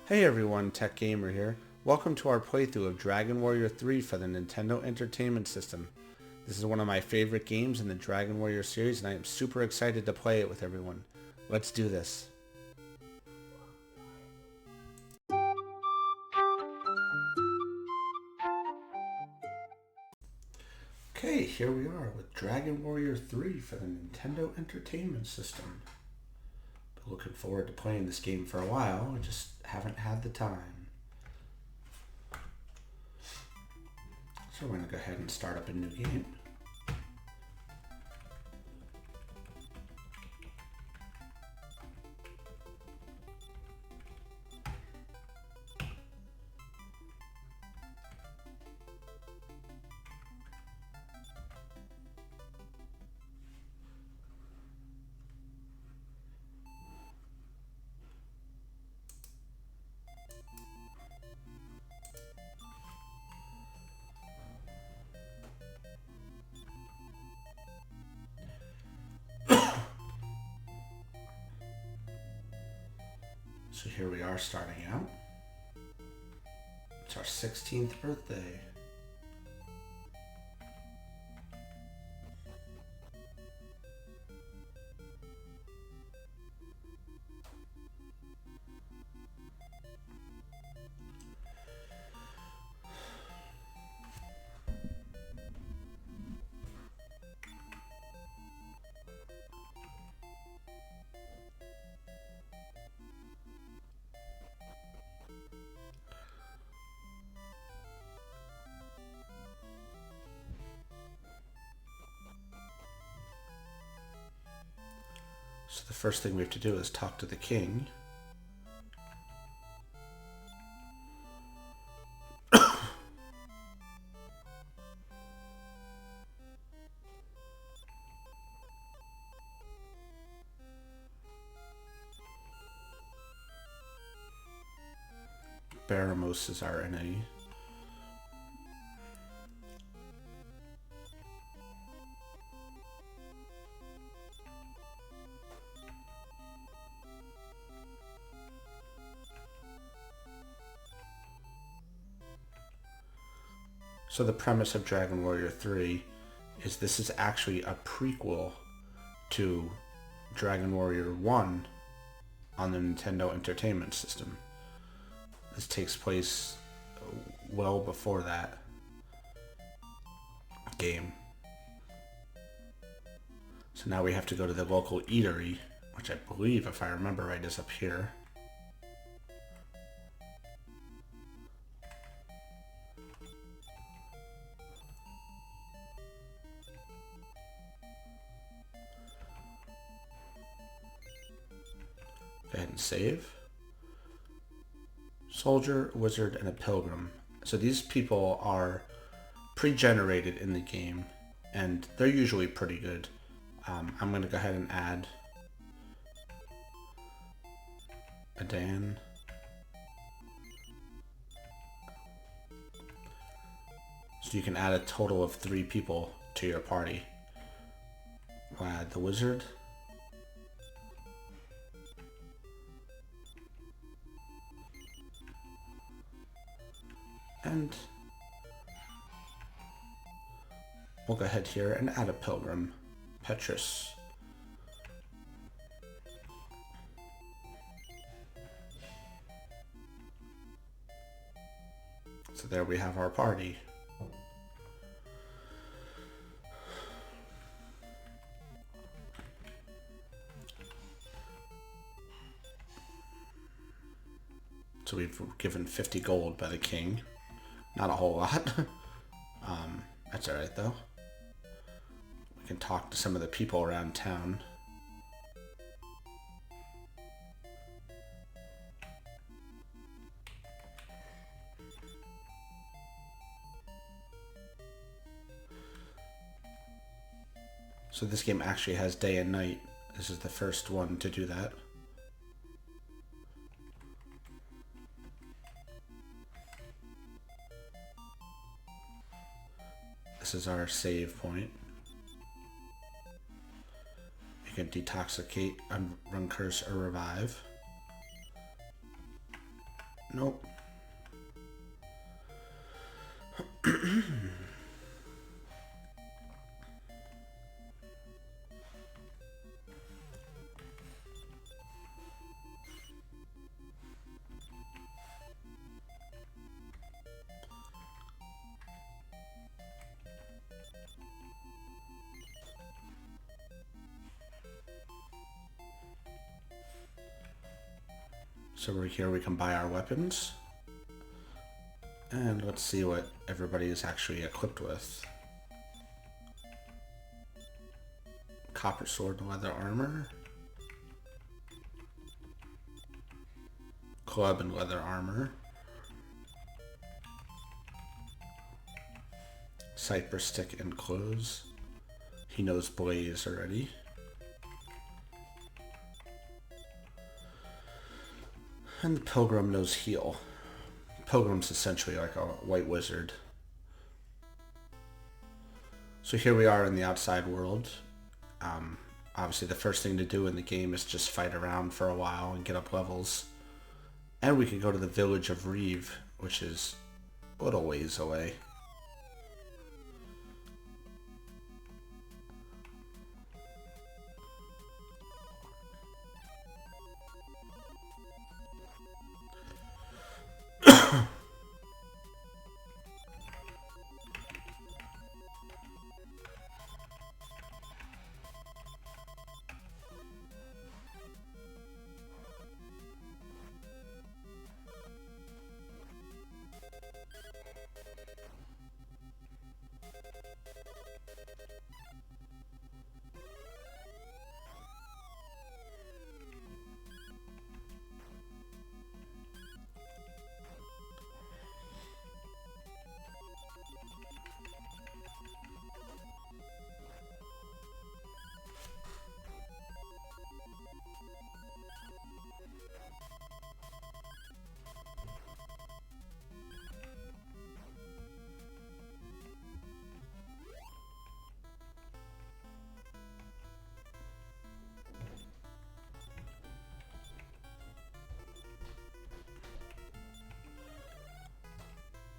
Hey everyone, Tech Gamer here. Welcome to our playthrough of Dragon Warrior 3 for the Nintendo Entertainment System. This is one of my favorite games in the Dragon Warrior series and I am super excited to play it with everyone. Let's do this. Okay, here we are with Dragon Warrior 3 for the Nintendo Entertainment System. Been looking forward to playing this game for a while, I just haven't had the time. So we're going to go ahead and start up a new game. So here we are starting out. It's our 16th birthday. So the first thing we have to do is talk to the king. Baramos is our enemy. So the premise of Dragon Warrior 3 is this is actually a prequel to Dragon Warrior 1 on the Nintendo Entertainment System. This takes place well before that game. So now we have to go to the local eatery, which I believe, if I remember right, is up here. Go ahead and save. Soldier, wizard, and a pilgrim. So these people are pre-generated in the game, and they're usually pretty good. I'm going to go ahead and add a Dan. So you can add a total of 3 people to your party. We'll add the wizard. And we'll go ahead here and add a pilgrim, Petrus. So there we have our party. So we've given 50 gold by the king. Not a whole lot. That's alright though. We can talk to some of the people around town. So this game actually has day and night. This is the first one to do that. This is our save point. You can detoxicate, run curse, or revive. Nope. So we're here, we can buy our weapons. And let's see what everybody is actually equipped with. Copper sword and leather armor. Club and leather armor. Cypress stick and clothes. He knows blaze already. And the pilgrim knows heal. Pilgrim's essentially like a white wizard. So here we are in the outside world. Obviously the first thing to do in the game is just fight around for a while and get up levels. And we can go to the village of Reeve, which is a little ways away.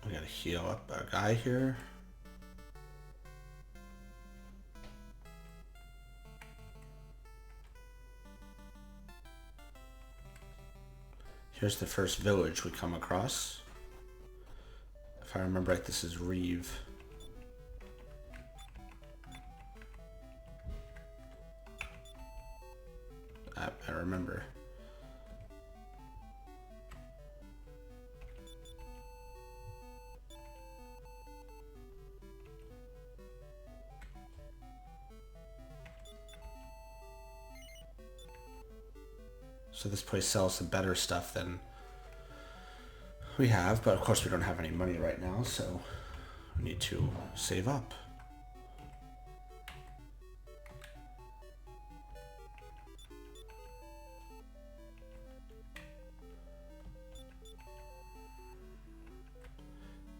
We gotta heal up our guy here. Here's the first village we come across. If I remember right, this is Reeve. I remember. So this place sells some better stuff than we have, but of course we don't have any money right now, so we need to save up.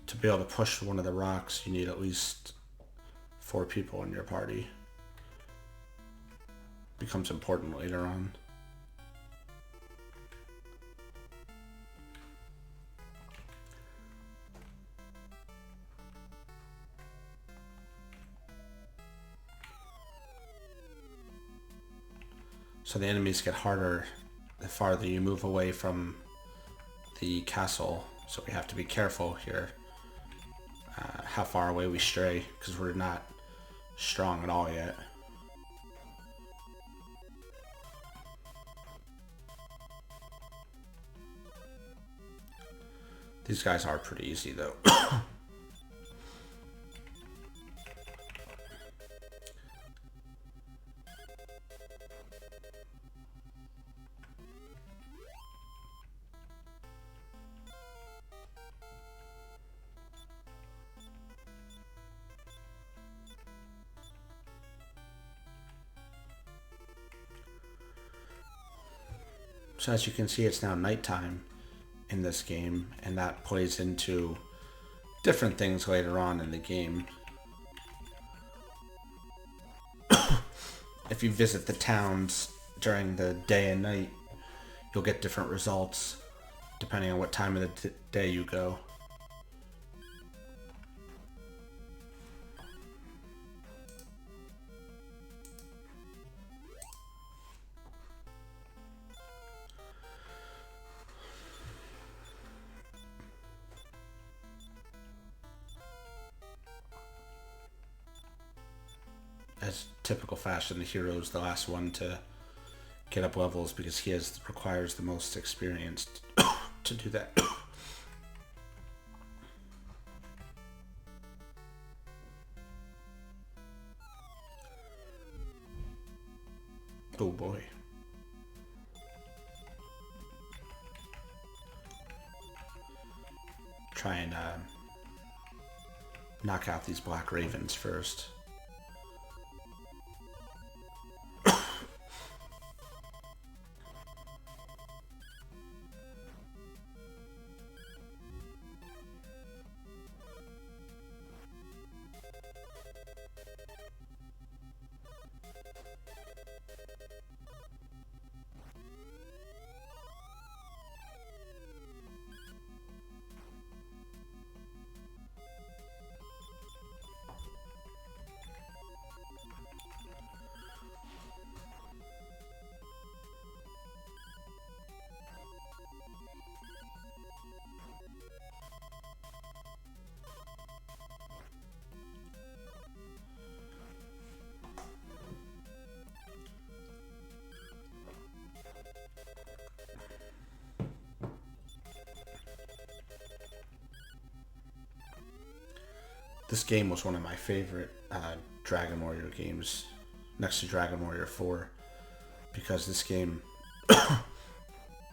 To be able to push one of the rocks, you need at least 4 people in your party. Becomes important later on. So the enemies get harder the farther you move away from the castle. So we have to be careful here how far away we stray, because we're not strong at all yet. These guys are pretty easy though. So as you can see, it's now nighttime in this game, and that plays into different things later on in the game. If you visit the towns during the day and night, you'll get different results depending on what time of the day you go. As typical fashion, the hero is the last one to get up levels because he requires the most experience to do that. Oh boy. Try and knock out these black ravens first. This game was one of my favorite Dragon Warrior games, next to Dragon Warrior 4, because this game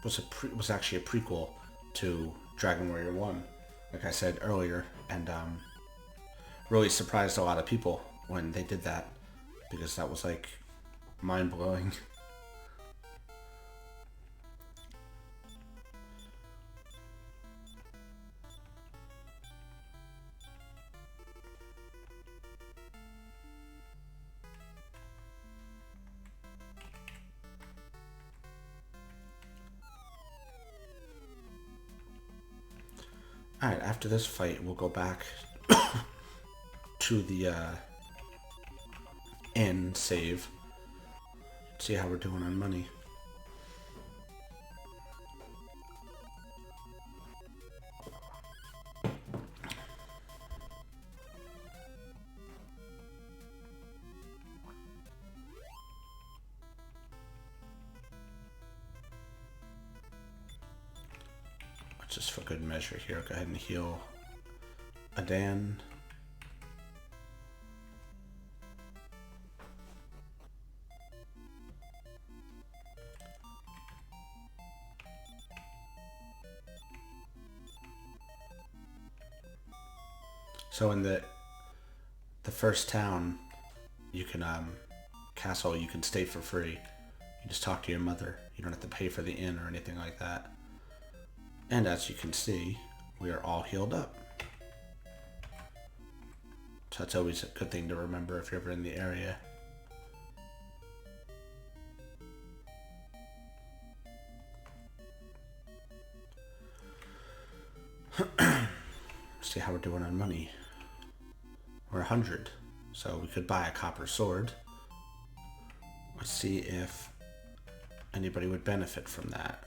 was actually a prequel to Dragon Warrior 1, like I said earlier, and really surprised a lot of people when they did that, because that was like mind-blowing. Alright, after this fight, we'll go back to the end save. See how we're doing on money. Just for good measure here, go ahead and heal Adan. So in the first town, you can castle, you can stay for free. You just talk to your mother. You don't have to pay for the inn or anything like that. And as you can see, we are all healed up. So that's always a good thing to remember if you're ever in the area. See how we're doing on money. We're 100, so we could buy a copper sword. Let's see if anybody would benefit from that.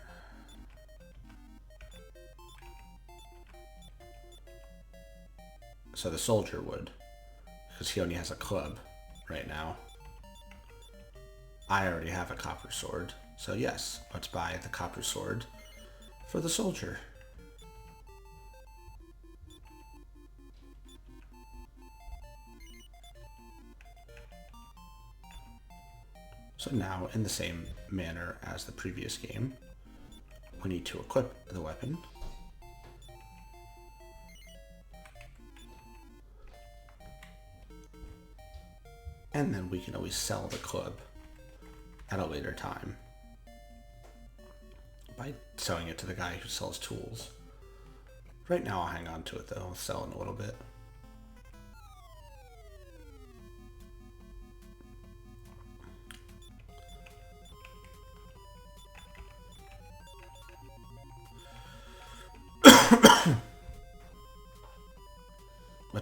So the soldier would, because he only has a club right now. I already have a copper sword, so yes, let's buy the copper sword for the soldier. So now, in the same manner as the previous game, we need to equip the weapon. And then we can always sell the club at a later time by selling it to the guy who sells tools. Right now I'll hang on to it though, I'll sell in a little bit.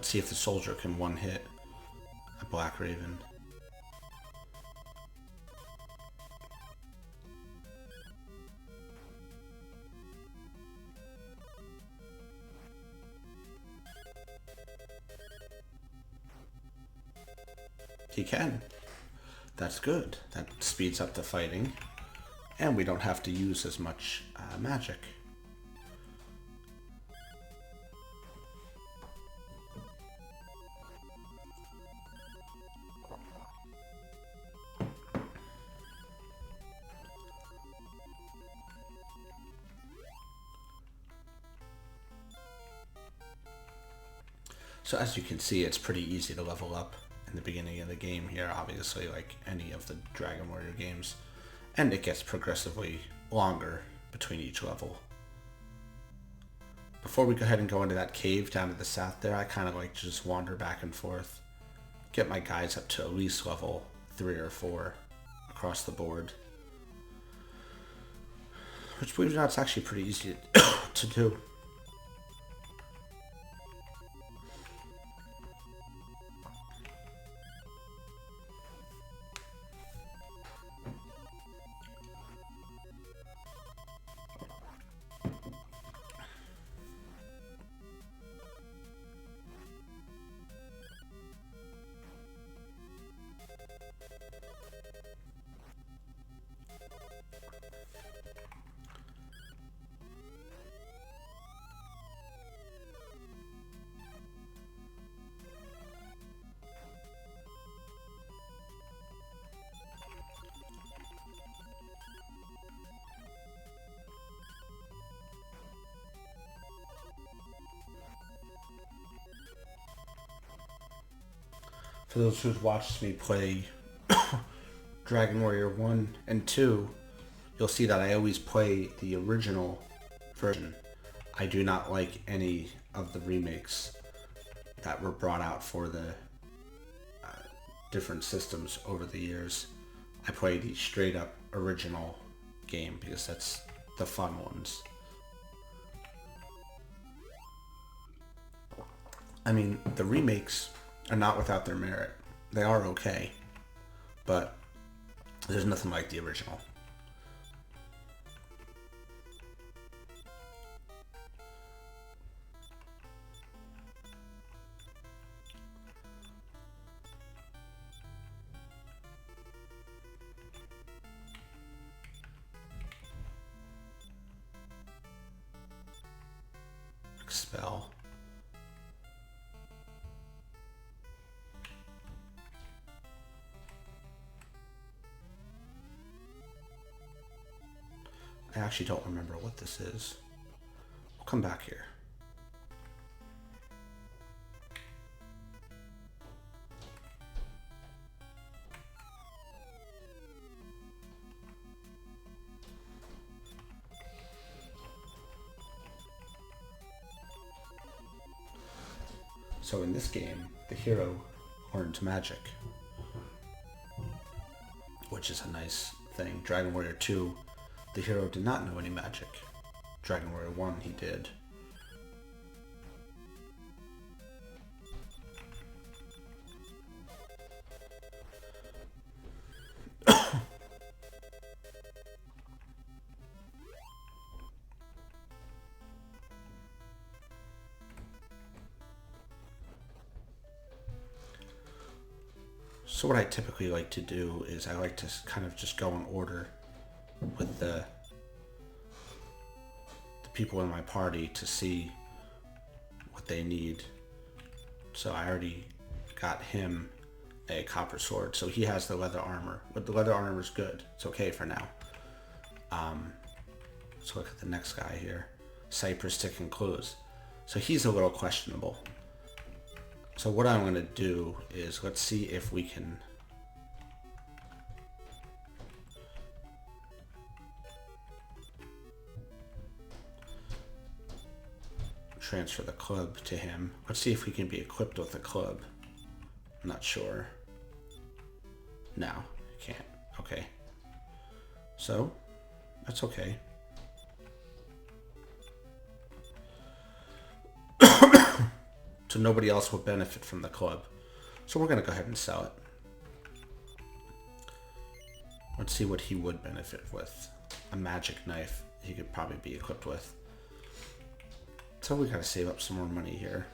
Let's see if the soldier can one-hit a Black Raven. He can. That's good. That speeds up the fighting. And we don't have to use as much magic. So as you can see, it's pretty easy to level up in the beginning of the game here, obviously, like any of the Dragon Warrior games. And it gets progressively longer between each level. Before we go ahead and go into that cave down to the south there, I kind of like to just wander back and forth. Get my guys up to at least level 3 or 4 across the board. Which, believe it or not, it's actually pretty easy to do. For those who've watched me play Dragon Warrior 1 and 2, you'll see that I always play the original version. I do not like any of the remakes that were brought out for the different systems over the years. I play the straight up original game because that's the fun ones. I mean, the remakes are not without their merit. They are okay, but there's nothing like the original. Expel. I actually don't remember what this is. We'll come back here. So in this game, the hero learns magic, which is a nice thing. Dragon Warrior 2, the hero did not know any magic. Dragon Warrior 1, he did. So what I typically like to do is I like to kind of just go in order with the people in my party to see what they need. So I already got him a copper sword, so he has the leather armor, but the leather armor is good. It's okay for now. Let's look at the next guy here. Cypress Stick and Clothes. So he's a little questionable. So what I'm going to do is let's see if we can transfer the club to him. Let's see if we can be equipped with the club. I'm not sure. No, can't. Okay. So, that's okay. So nobody else will benefit from the club. So we're going to go ahead and sell it. Let's see what he would benefit with. A magic knife he could probably be equipped with. So we got to save up some more money here.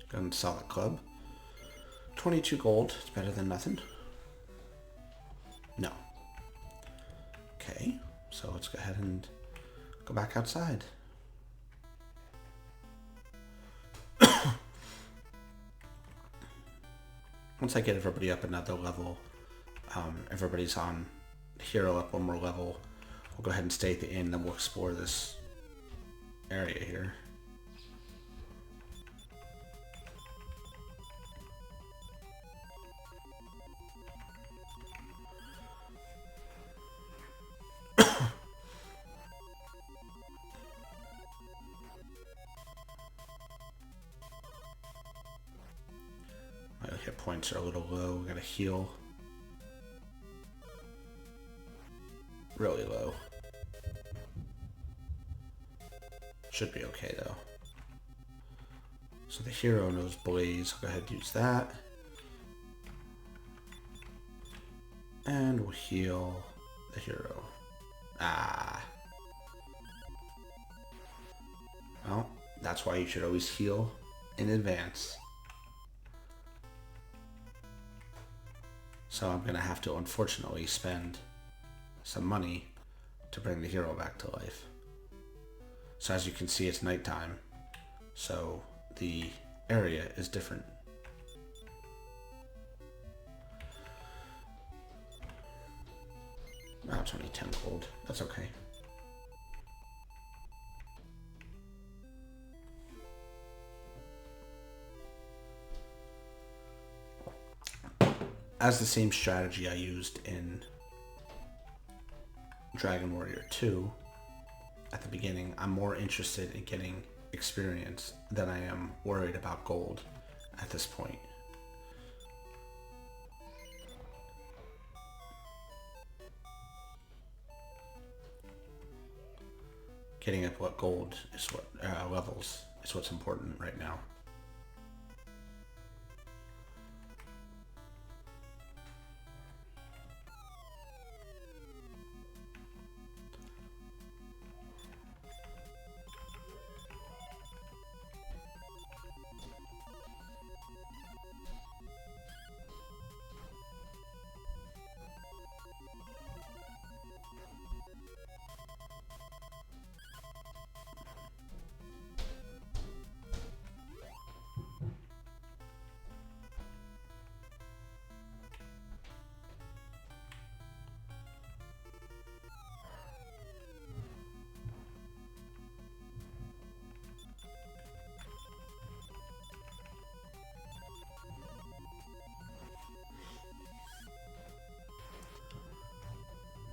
Gonna sell the club. 22 gold. It's better than nothing. No. Okay, so let's go ahead and go back outside. Once I get everybody up another level, everybody's on hero up one more level, we'll go ahead and stay at the inn, then we'll explore this area here. My hit points are a little low. We gotta heal. Really low. Should be okay though. So the hero knows Blaze. I'll go ahead and use that. And we'll heal the hero. Well, that's why you should always heal in advance. So I'm going to have to unfortunately spend some money to bring the hero back to life. So as you can see, it's nighttime. So the area is different. Oh, it's only 10 gold. That's okay. As the same strategy I used in Dragon Warrior 2 at the beginning, I'm more interested in getting experience than I am worried about gold at this point. Getting up what gold is what levels is what's important right now.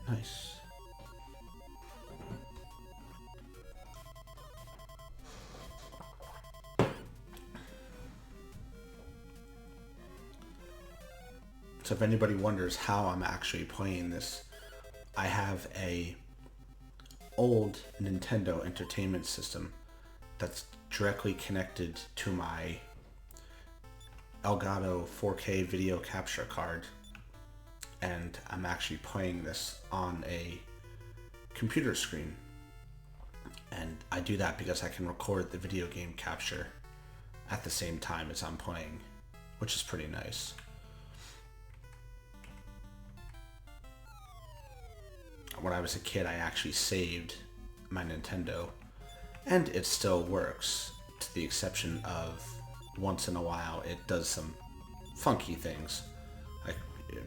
Nice. So if anybody wonders how I'm actually playing this, I have a old Nintendo Entertainment System that's directly connected to my Elgato 4K video capture card. And I'm actually playing this on a computer screen. And I do that because I can record the video game capture at the same time as I'm playing, which is pretty nice. When I was a kid, I actually saved my Nintendo, and it still works, to the exception of once in a while it does some funky things.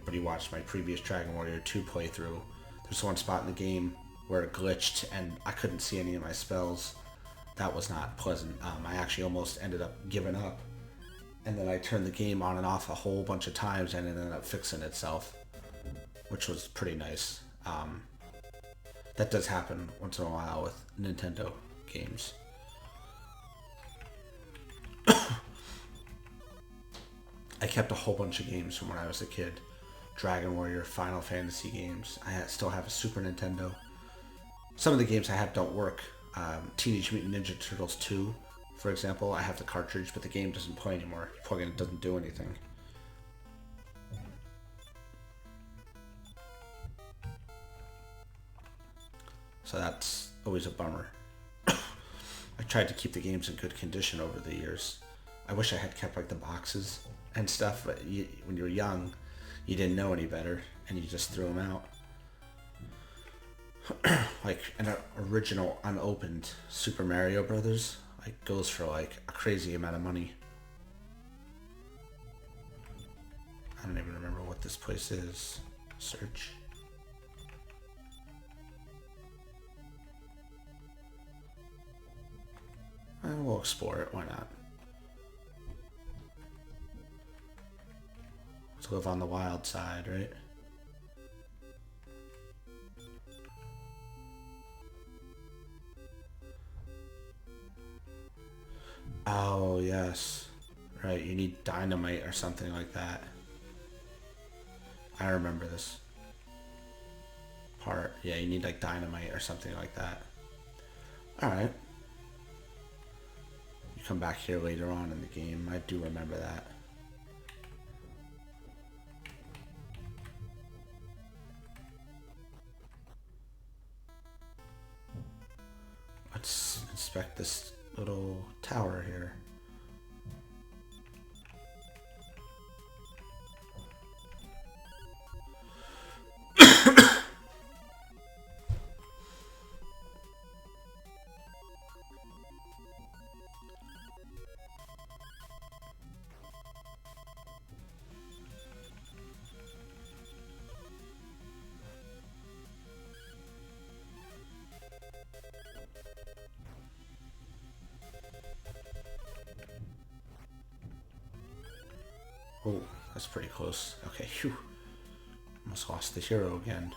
But you watched my previous Dragon Warrior 2 playthrough. There's one spot in the game where it glitched and I couldn't see any of my spells. That was not pleasant. I actually almost ended up giving up. And then I turned the game on and off a whole bunch of times and it ended up fixing itself, which was pretty nice. That does happen once in a while with Nintendo games. I kept a whole bunch of games from when I was a kid. Dragon Warrior, Final Fantasy games. Still have a Super Nintendo. Some of the games I have don't work. Teenage Mutant Ninja Turtles 2, for example. I have the cartridge, but the game doesn't play anymore. You plug in, it doesn't do anything. So that's always a bummer. I tried to keep the games in good condition over the years. I wish I had kept like the boxes and stuff, but when you were young, you didn't know any better, and you just threw them out. Like an original unopened Super Mario Brothers, like goes for like a crazy amount of money. I don't even remember what this place is. Search. We'll explore it. Why not? Let's live on the wild side, right? Oh, yes. Right, you need dynamite or something like that. I remember this part. Yeah, you need like dynamite or something like that. Alright. You come back here later on in the game. I do remember that. Let's inspect this little tower here. Oh, that's pretty close. Okay, phew. Almost lost the hero again.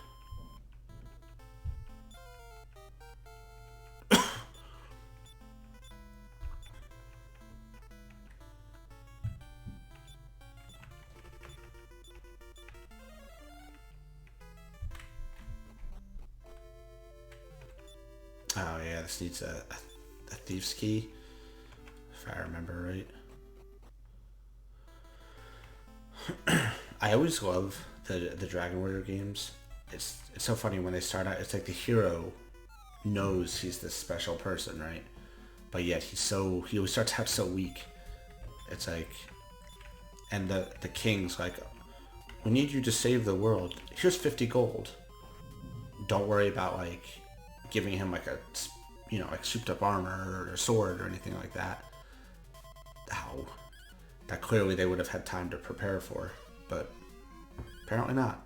Oh yeah, this needs a thief's key, if I remember right. I always love the Dragon Warrior games. It's so funny when they start out. It's like the hero knows he's this special person, right? But yet he always starts out so weak. It's like, and the king's like, we need you to save the world. Here's 50 gold. Don't worry about like giving him like a, like souped up armor or a sword or anything like that. Ow. That clearly they would have had time to prepare for, but apparently not.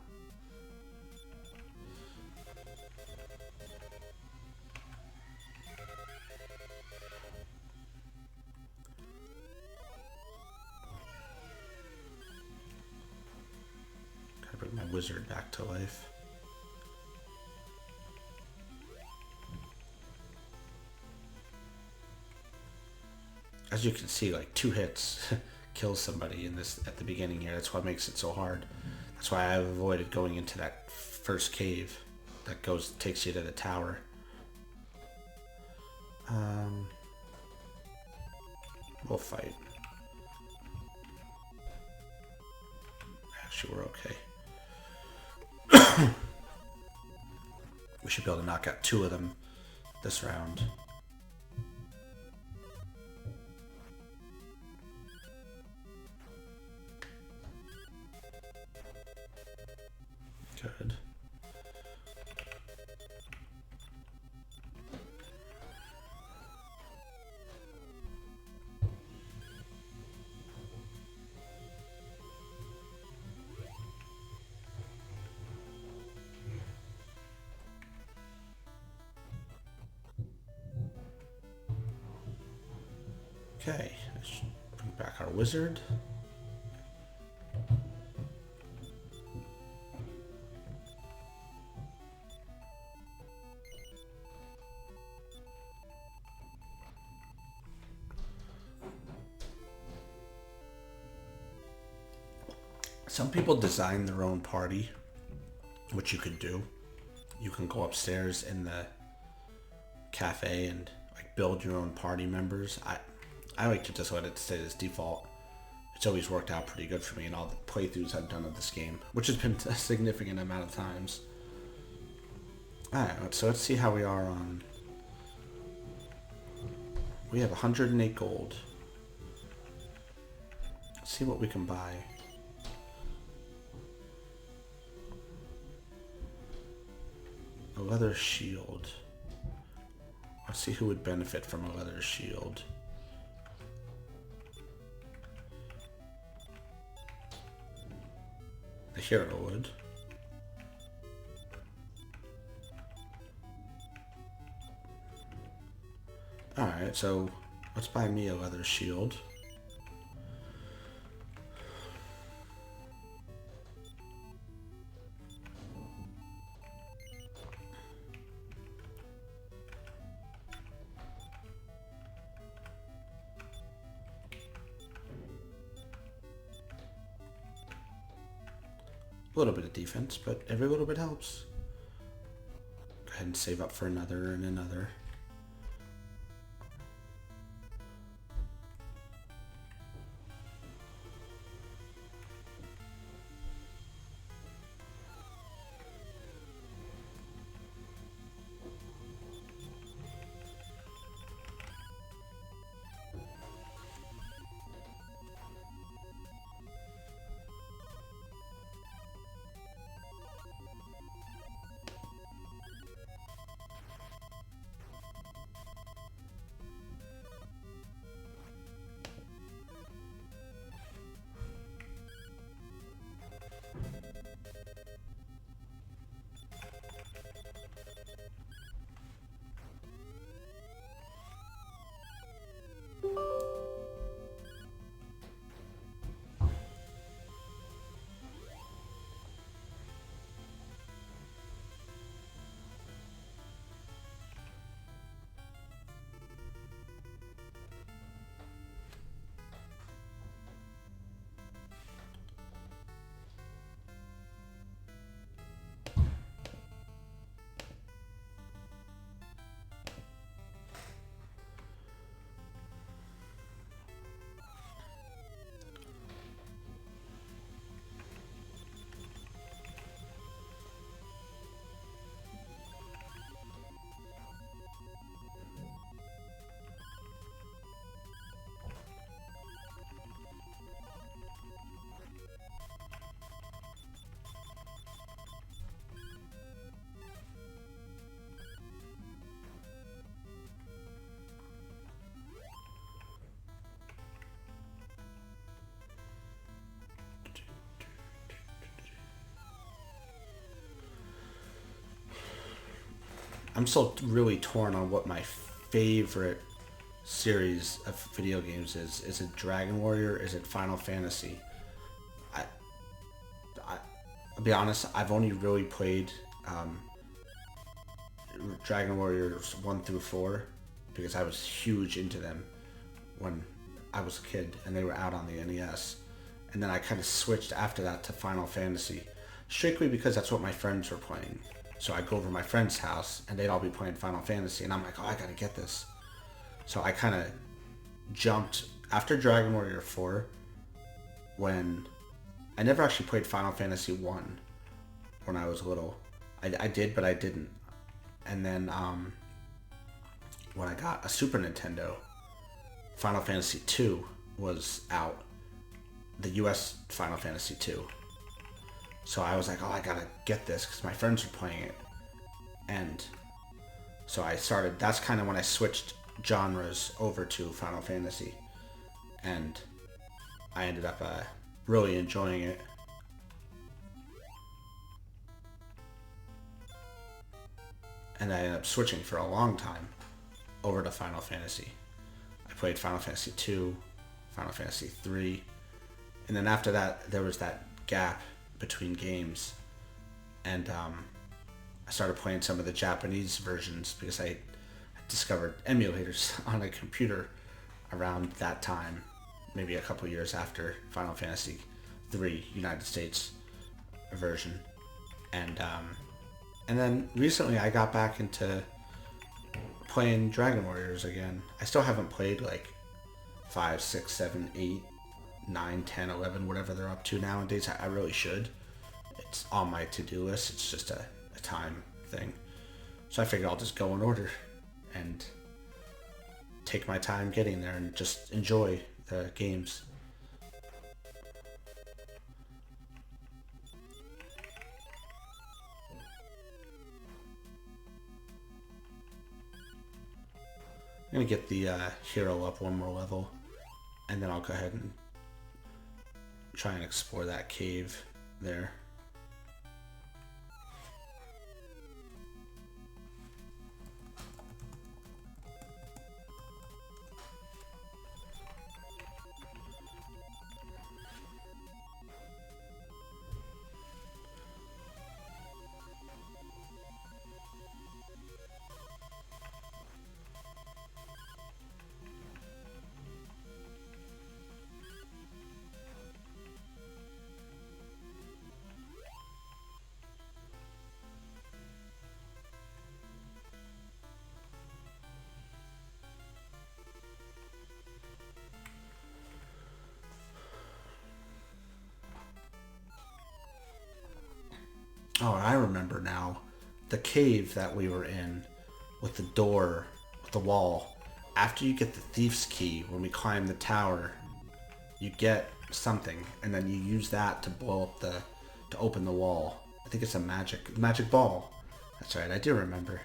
Gotta bring my wizard back to life. As you can see, like 2 hits kills somebody in this at the beginning here. That's what makes it so hard. That's why I've avoided going into that first cave that takes you to the tower. We'll fight. Actually, we're okay. We should be able to knock out 2 of them this round. Good. Okay, let's bring back our wizard. Some people design their own party, which you could do. You can go upstairs in the cafe and like build your own party members. I like to just let it stay as default. It's always worked out pretty good for me in all the playthroughs I've done of this game, which has been a significant amount of times. Alright, so let's see how we are on... We have 108 gold. Let's see what we can buy. A leather shield. Let's see who would benefit from a leather shield. The hero would. Alright, so let's buy me a leather shield. A little bit of defense, but every little bit helps. Go ahead and save up for another and another. I'm still really torn on what my favorite series of video games is. Is it Dragon Warrior? Is it Final Fantasy? I'll be honest, I've only really played Dragon Warriors 1 through 4 because I was huge into them when I was a kid and they were out on the NES. And then I kind of switched after that to Final Fantasy, strictly because that's what my friends were playing. So I'd go over to my friend's house and they'd all be playing Final Fantasy and I'm like, oh, I gotta get this. So I kind of jumped after Dragon Warrior 4 when I never actually played Final Fantasy 1 when I was little. I did, but I didn't. And then when I got a Super Nintendo, Final Fantasy 2 was out. The US Final Fantasy 2. So I was like, oh, I gotta get this because my friends were playing it. And so I started, that's kind of when I switched genres over to Final Fantasy. And I ended up really enjoying it. And I ended up switching for a long time over to Final Fantasy. I played Final Fantasy 2, Final Fantasy 3, and then after that there was that gap between games, and I started playing some of the Japanese versions because I discovered emulators on a computer around that time, maybe a couple years after Final Fantasy 3 United States version. And then recently I got back into playing Dragon Warriors again. I still haven't played like 5, 6, 7, 8, 9, 10, 11, whatever they're up to nowadays. I really should. It's on my to-do list. It's just a time thing. So I figured I'll just go in order and take my time getting there and just enjoy the games. I'm going to get the hero up one more level, and then I'll go ahead and try and explore that cave there. Oh, I remember now. The cave that we were in with the door, with the wall. After you get the thief's key, when we climb the tower, you get something, and then you use that to blow up to open the wall. I think it's a magic ball. That's right, I do remember.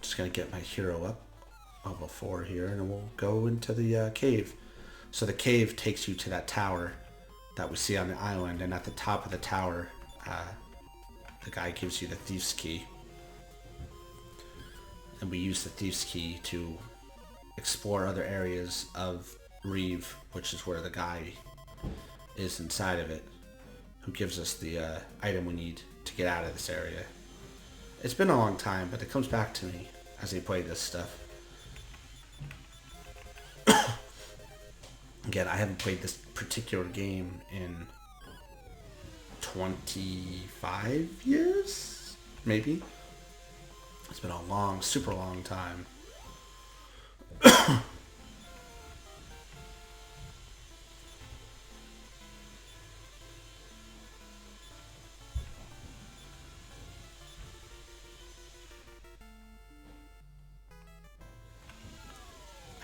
Just gonna get my hero up level 4 here, and then we'll go into the cave. So the cave takes you to that tower that we see on the island, and at the top of the tower, the guy gives you the thief's key. And we use the thief's key to explore other areas of Reeve, which is where the guy is inside of it, who gives us the item we need to get out of this area. It's been a long time, but it comes back to me as I play this stuff. Again, I haven't played this particular game in 25 years, maybe? It's been a long, super long time. I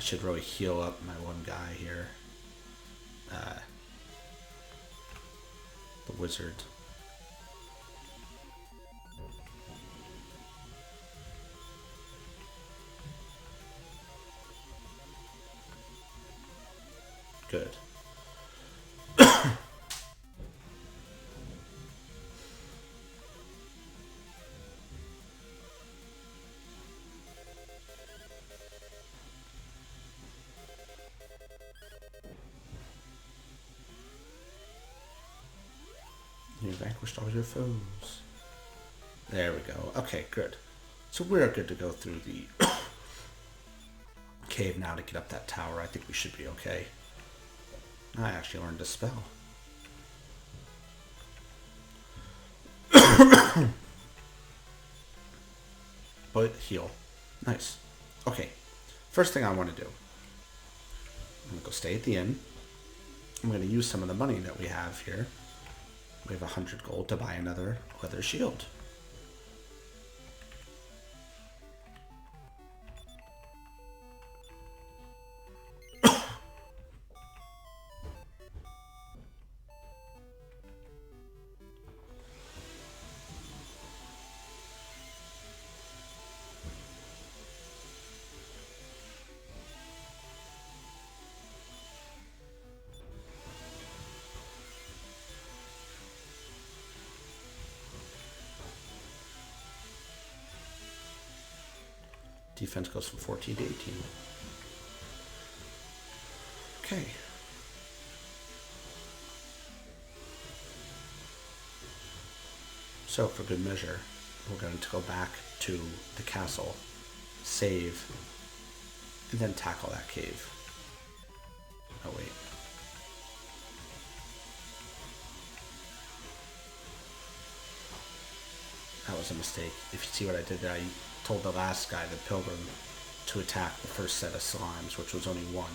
should really heal up my one guy here. The wizard. Good. You vanquished all your foes. There we go. Okay, good. So we're good to go through the cave now to get up that tower. I think we should be okay. I actually learned a spell. But heal. Nice. Okay. First thing I want to do. I'm going to go stay at the inn. I'm going to use some of the money that we have here. We have 100 gold to buy another leather shield. defense goes from 14 to 18. Okay. So for good measure, we're going to go back to the castle, save, and then tackle that cave. Oh wait. That was a mistake. If you see what I did there, I told the last guy, the pilgrim, to attack the first set of slimes, which was only one.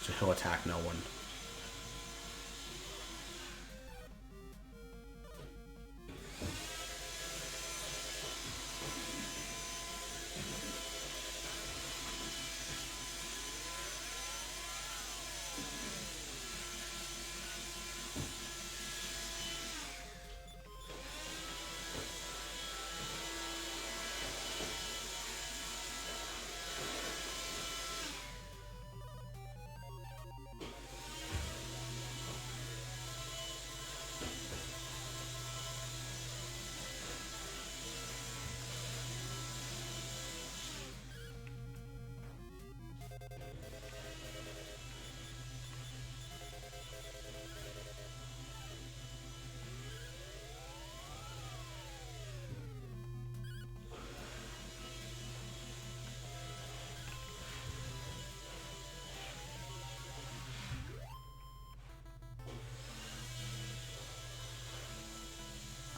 So he'll attack no one.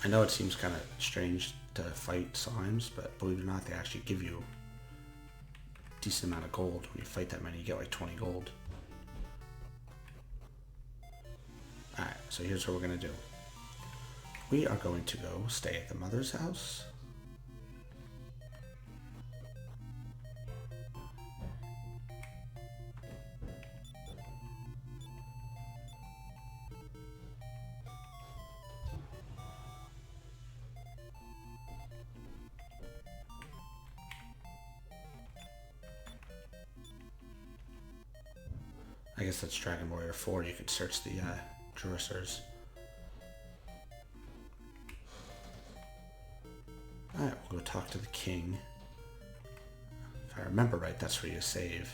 I know it seems kind of strange to fight slimes, but believe it or not, they actually give you a decent amount of gold. When you fight that many, you get like 20 gold. Alright, so here's what we're going to do. We are going to go stay at the mother's house. I guess that's Dragon Warrior 4. You can search the drawers. Alright, we'll go talk to the king. If I remember right, that's where you save.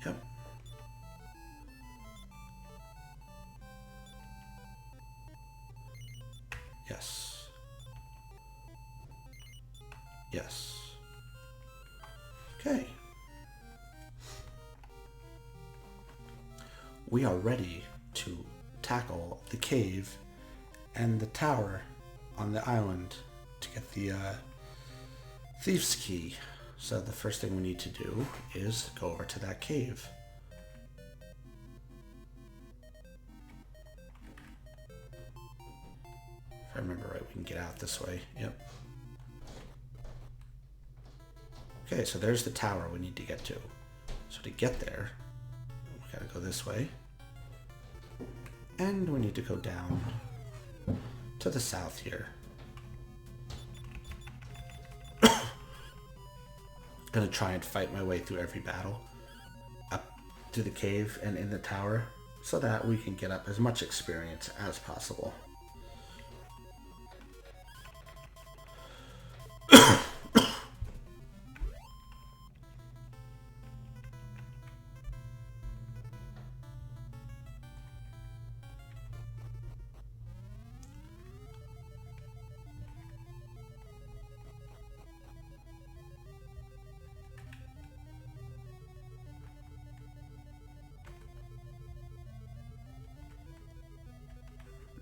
Yep. Yes. Yes. Okay. We are ready to tackle the cave and the tower on the island to get the Thieves' Key. So the first thing we need to do is go over to that cave. If I remember right, we can get out this way. Yep. Okay, so there's the tower we need to get to. So to get there, we gotta go this way. And we need to go down to the south here. Gonna try and fight my way through every battle up to the cave and in the tower so that we can get up as much experience as possible.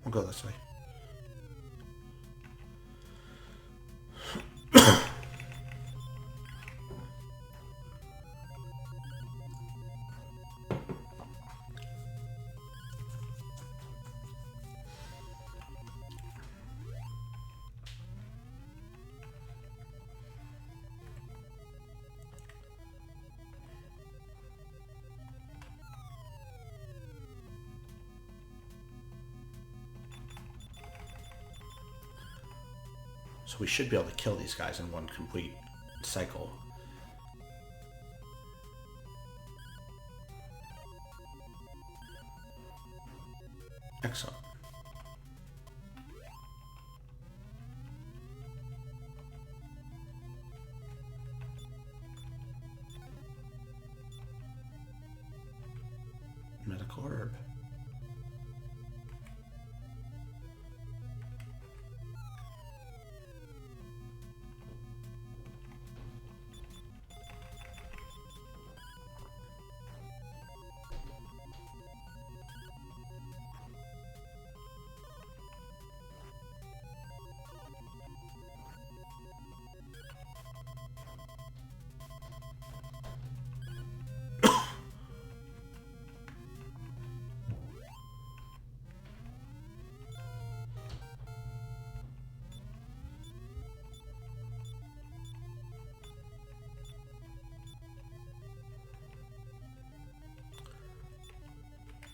We'll go this way. So we should be able to kill these guys in one complete cycle. Excellent. Medical herb.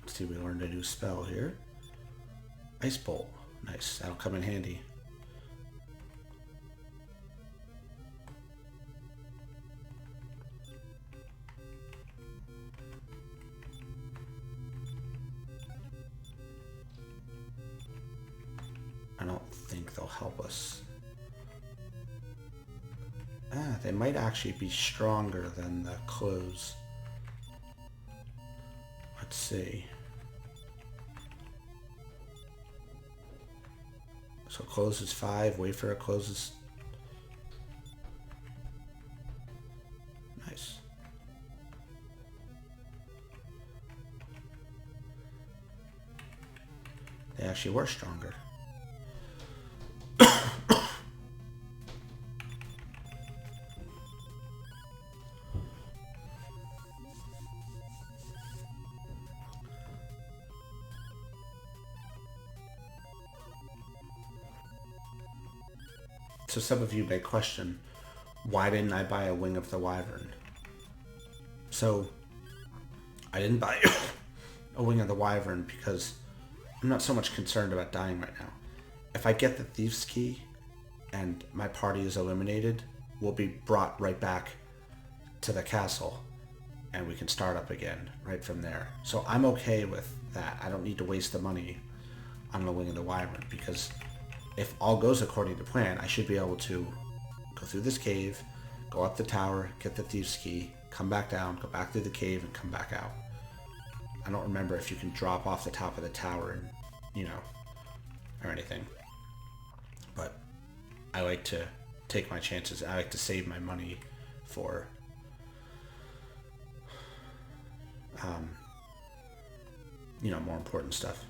See, we learned a new spell here. Ice Bolt. Nice. That'll come in handy. I don't think they'll help us. They might actually be stronger than the clothes. Let's see. So close is 5, Wayfarer closes. Nice. They actually were stronger. So some of you may question, why didn't I buy a Wing of the Wyvern? So I didn't buy a Wing of the Wyvern because I'm not so much concerned about dying right now. If I get the Thief's Key and my party is eliminated, we'll be brought right back to the castle and we can start up again right from there. So I'm okay with that. I don't need to waste the money on the Wing of the Wyvern because if all goes according to plan, I should be able to go through this cave, go up the tower, get the Thief's Key, come back down, go back through the cave, and come back out. I don't remember if you can drop off the top of the tower and, you know, or anything. But I like to take my chances. I like to save my money for you know, more important stuff.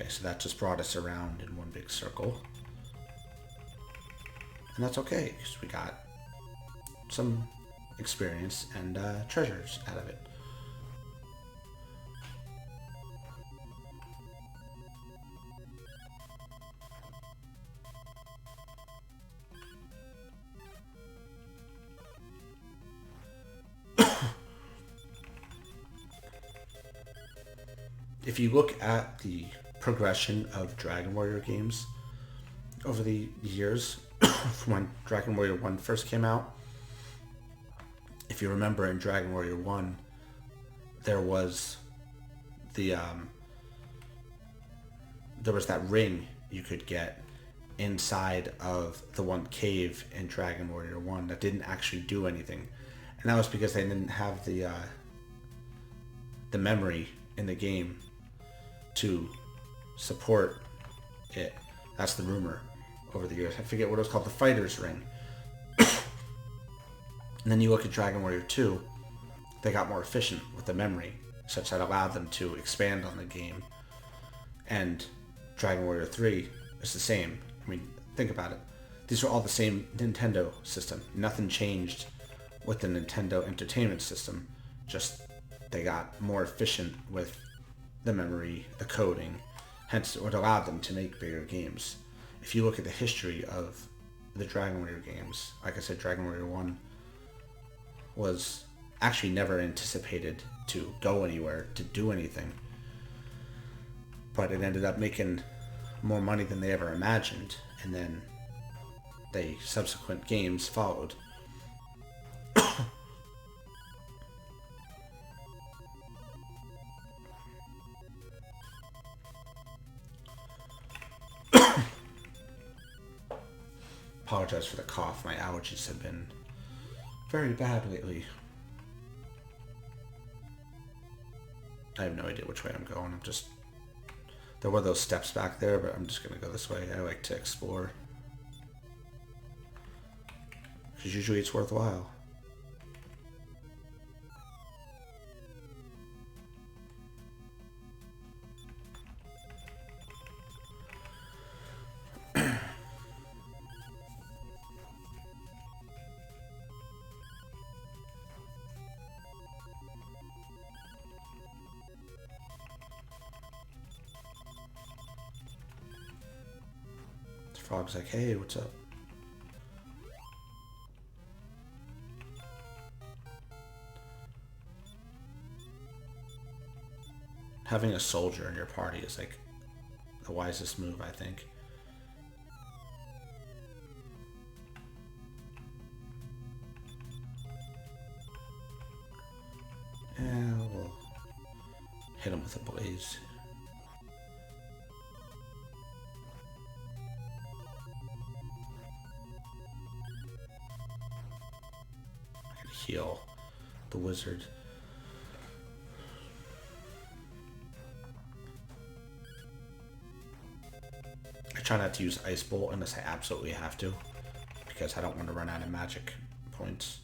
Okay, so that just brought us around in one big circle. And that's okay, because we got some experience and treasures out of it. If you look at the progression of Dragon Warrior games over the years, from when Dragon Warrior 1 first came out, if you remember in Dragon Warrior 1, there was the there was that ring you could get inside of the one cave in Dragon Warrior 1 that didn't actually do anything. And that was because they didn't have the memory in the game to support it. That's the rumor. over the years. I forget what it was called, the Fighter's Ring. And then you look at Dragon Warrior 2, they got more efficient with the memory, such that allowed them to expand on the game. And Dragon Warrior 3 is the same. I mean, think about it. These are all the same Nintendo system. Nothing changed with the Nintendo Entertainment System. Just they got more efficient with the memory, the coding. Hence, it allowed them to make bigger games. If you look at the history of the Dragon Warrior games, like I said, Dragon Warrior 1 was actually never anticipated to go anywhere, to do anything. But it ended up making more money than they ever imagined. And then the subsequent games followed. Apologize for the cough. My allergies have been very bad lately. I have no idea which way I'm going. There were those steps back there, but I'm just going to go this way. I like to explore. Because usually it's worthwhile. Frog's like, hey, what's up? Having a soldier in your party is like the wisest move, I think. Yeah, we'll hit him with a blaze. Heal the wizard. I try not to use Ice Bolt unless I absolutely have to, because I don't want to run out of magic points.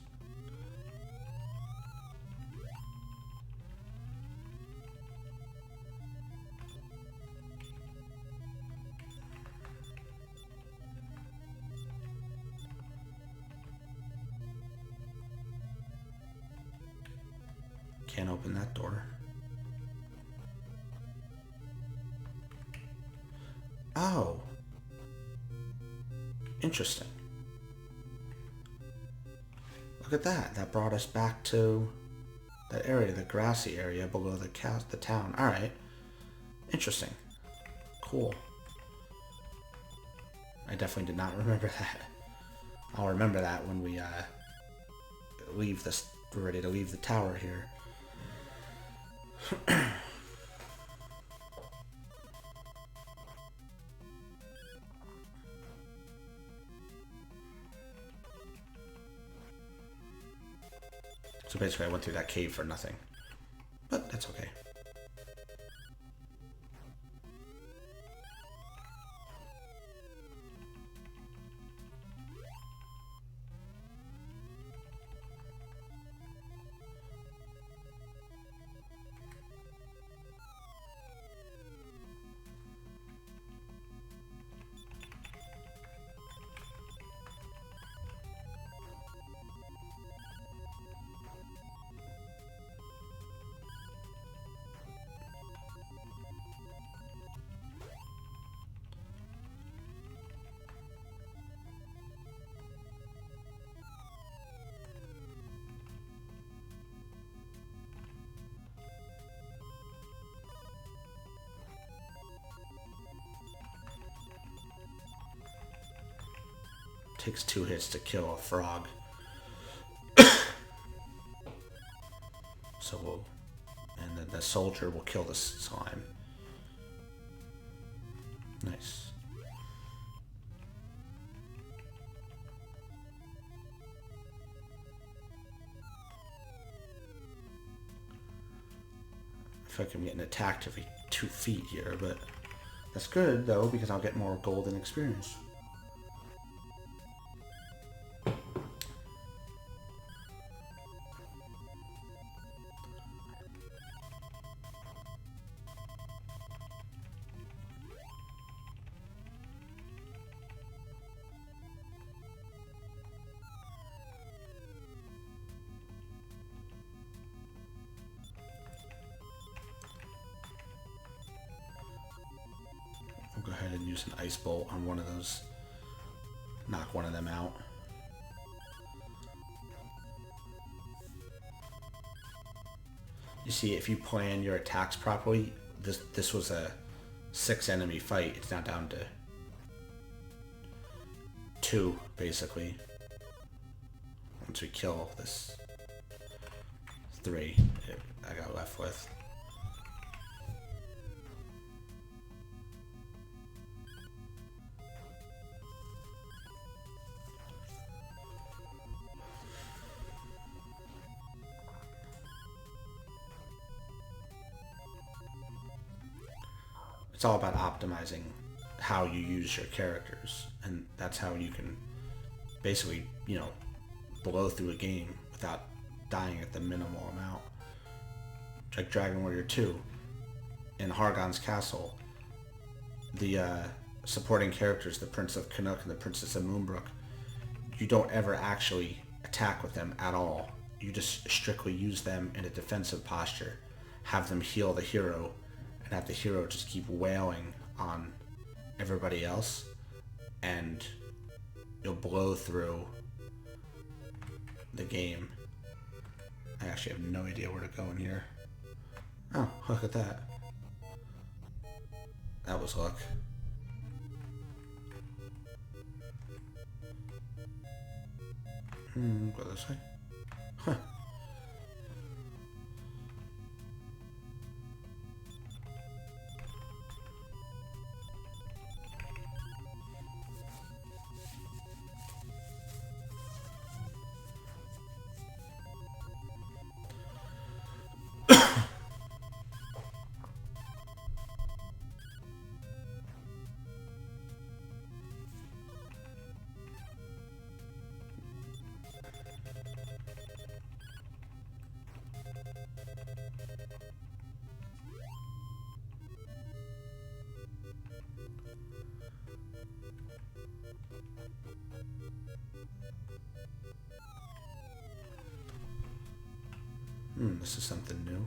Can't open that door. Oh. Interesting. Look at that. That brought us back to that area, the grassy area below the town. Alright. Interesting. Cool. I definitely did not remember that. I'll remember that when we leave this. We're ready to leave the tower here. So basically I went through that cave for nothing. But that's okay. Takes 2 hits to kill a frog. So we'll... And then the soldier will kill the slime. Nice. I feel like I'm getting attacked every 2 feet here, but that's good though because I'll get more golden experience. use an ice bolt on one of those, knock one of them out. You see, if you plan your attacks properly, this was a 6 enemy fight. It's now down to 2, basically. Once we kill this 3, I got left with. It's all about optimizing how you use your characters, and that's how you can basically, blow through a game without dying at the minimal amount. Like Dragon Warrior 2, in Hargon's Castle, the supporting characters, the Prince of Canuck and the Princess of Moonbrook, you don't ever actually attack with them at all. You just strictly use them in a defensive posture, have them heal the hero, and have the hero just keep wailing on everybody else, and you'll blow through the game. I actually have no idea where to go in here. Oh, look at that. That was luck. Go this way. Huh. This is something new.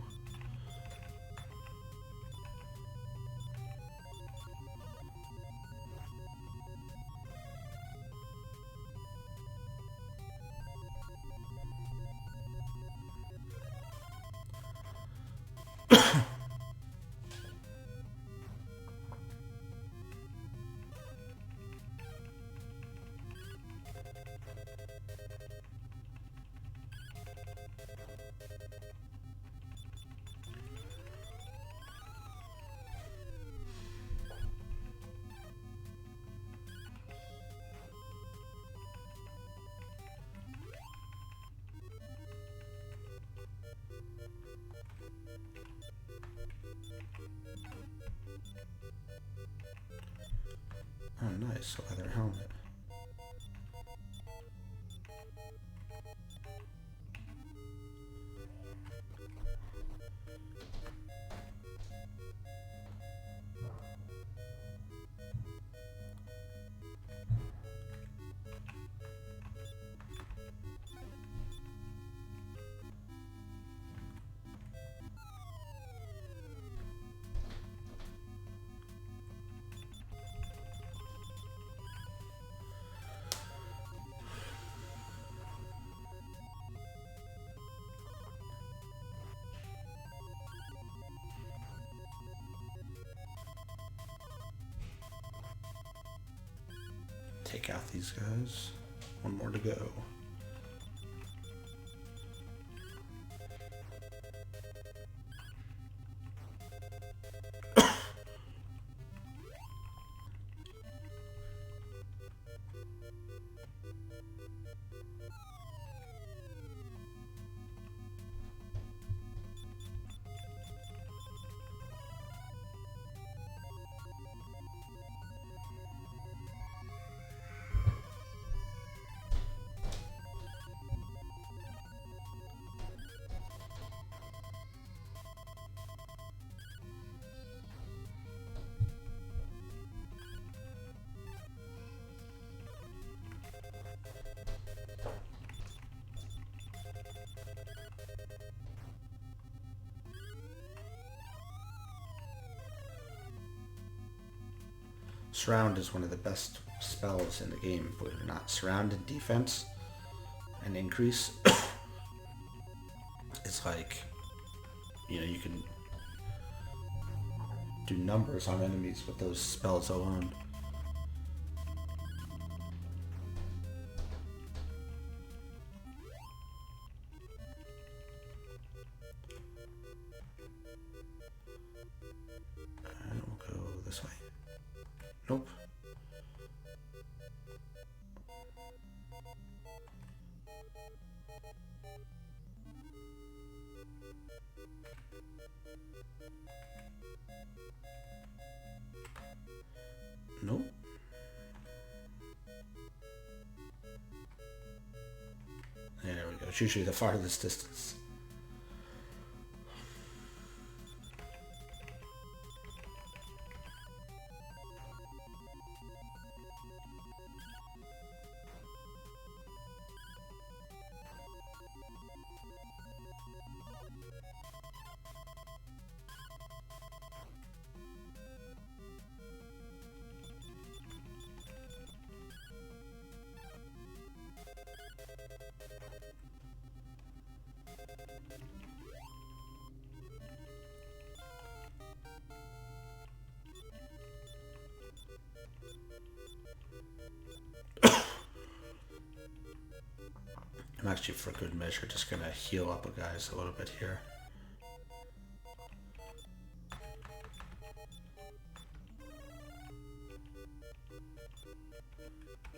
Oh, nice. A leather helmet. Take out these guys. One more to go. Surround is one of the best spells in the game, believe it or not. Surround and defense and increase. It's like, you know, you can do numbers on enemies with those spells alone. And we'll go this way. Nope. Nope. There we go. It's usually the farthest distance. I'm actually, for good measure, just going to heal up a guys a little bit here.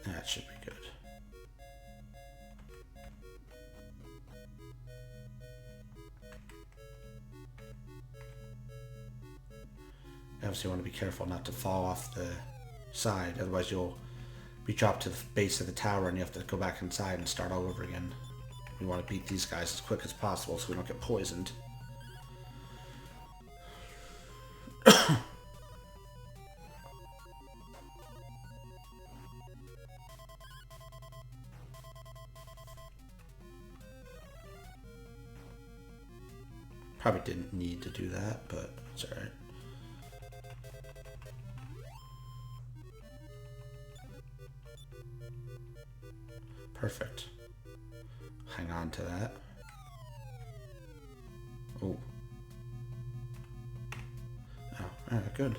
That should be good. Obviously, you want to be careful not to fall off the side, otherwise you'll be dropped to the base of the tower and you have to go back inside and start all over again. We want to beat these guys as quick as possible so we don't get poisoned. Probably didn't need to do that, but it's alright. Perfect. Hang on to that. Oh. Oh, good.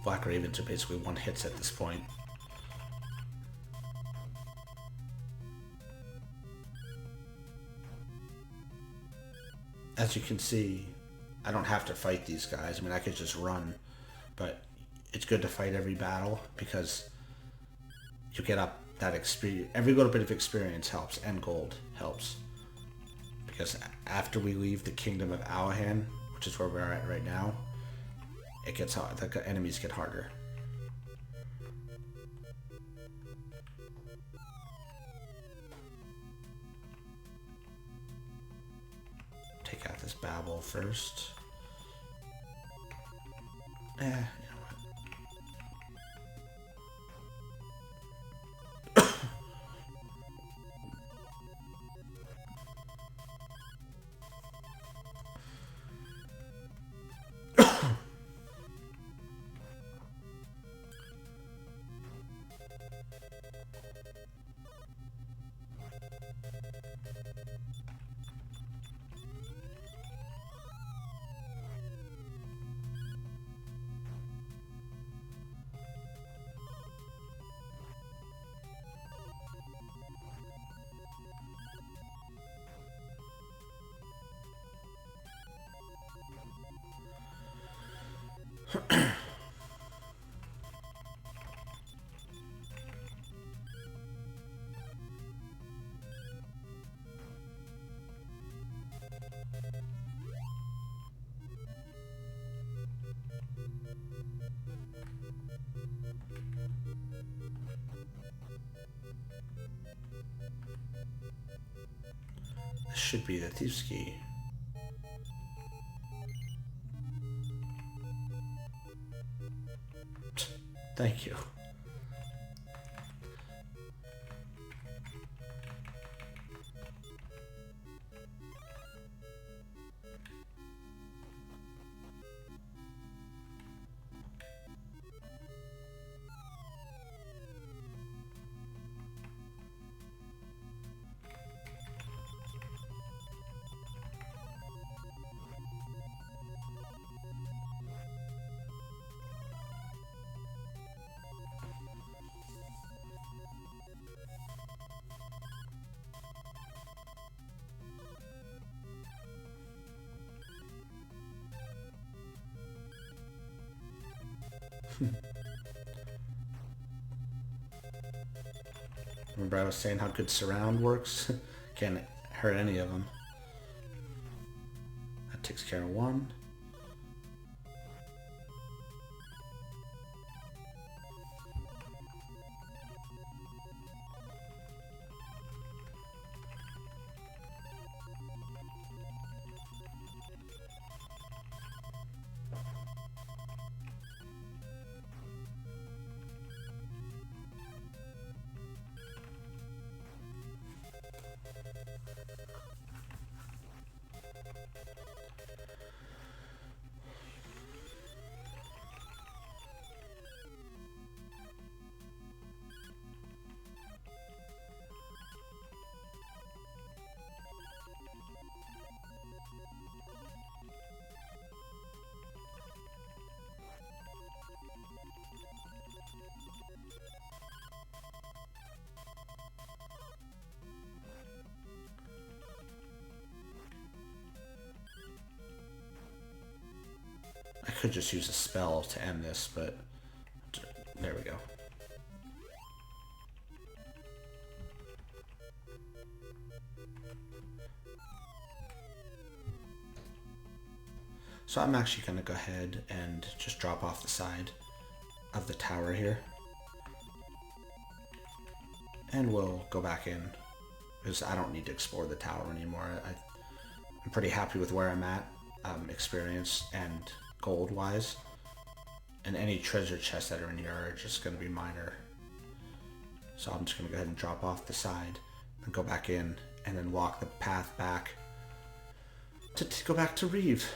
Black Ravens are basically one hits at this point. As you can see, I don't have to fight these guys. I mean, I could just run, but it's good to fight every battle because you get up that experience. Every little bit of experience helps, and gold helps. Because after we leave the Kingdom of Aliahan, which is where we're at right now, it gets hard. The enemies get harder. Take out this Babel first. You know what? This should be the thief's key. Thank you. Remember I was saying how good surround works? Can't hurt any of them. That takes care of one. I could just use a spell to end this, but there we go. So I'm actually going to go ahead and just drop off the side of the tower here. And we'll go back in, because I don't need to explore the tower anymore. I'm pretty happy with where I'm at, experience and gold wise, and any treasure chests that are in here are just going to be minor. So I'm just going to go ahead and drop off the side and go back in, and then walk the path back to go back to Reeve.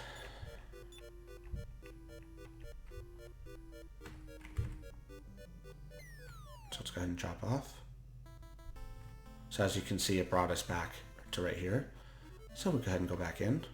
So let's go ahead and drop off. So as you can see, it brought us back to right here. So we'll go ahead and go back in.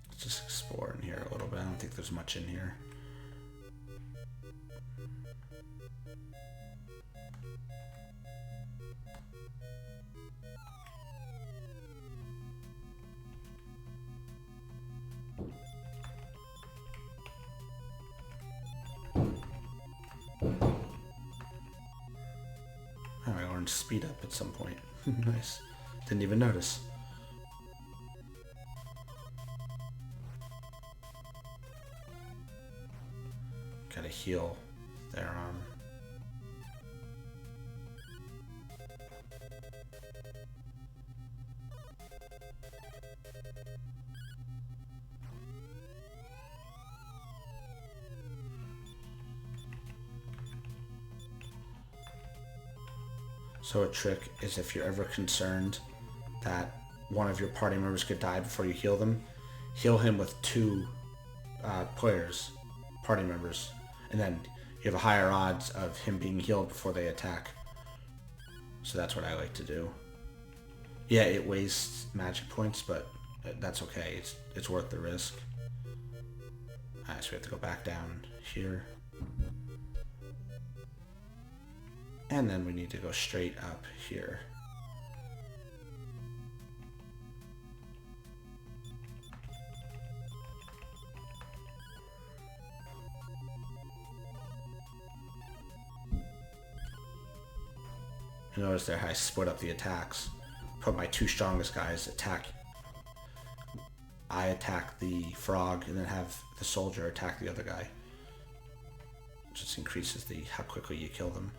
Let's just explore in here a little bit. I don't think there's much in here. Alright, orange speed up at some point. Nice. Didn't even notice. Gotta heal their arm. So a trick is, if you're ever concerned that one of your party members could die before you heal them, heal him with two players, party members, and then you have a higher odds of him being healed before they attack. So that's what I like to do. Yeah, it wastes magic points, but that's okay. It's worth the risk. Alright, so we have to go back down here. And then we need to go straight up here. You notice there how I split up the attacks. Put my two strongest guys attack. I attack the frog and then have the soldier attack the other guy. Just increases how quickly you kill them.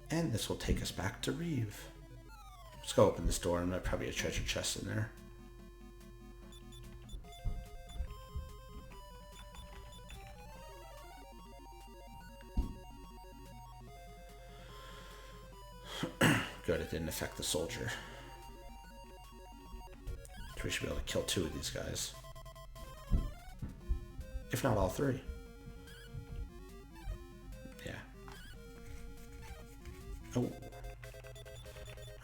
And this will take us back to Reeve. Let's go open this door, and there's probably a treasure chest in there. Good, it didn't affect the soldier. So we should be able to kill two of these guys. If not all three. Yeah. Oh.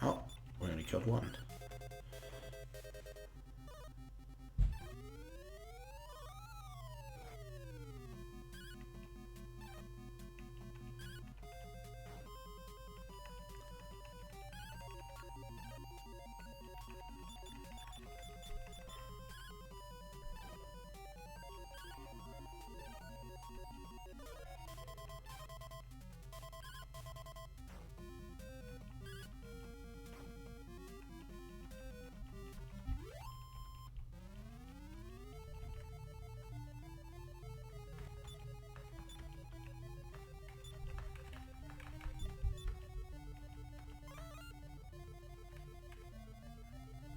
Oh, we only killed one.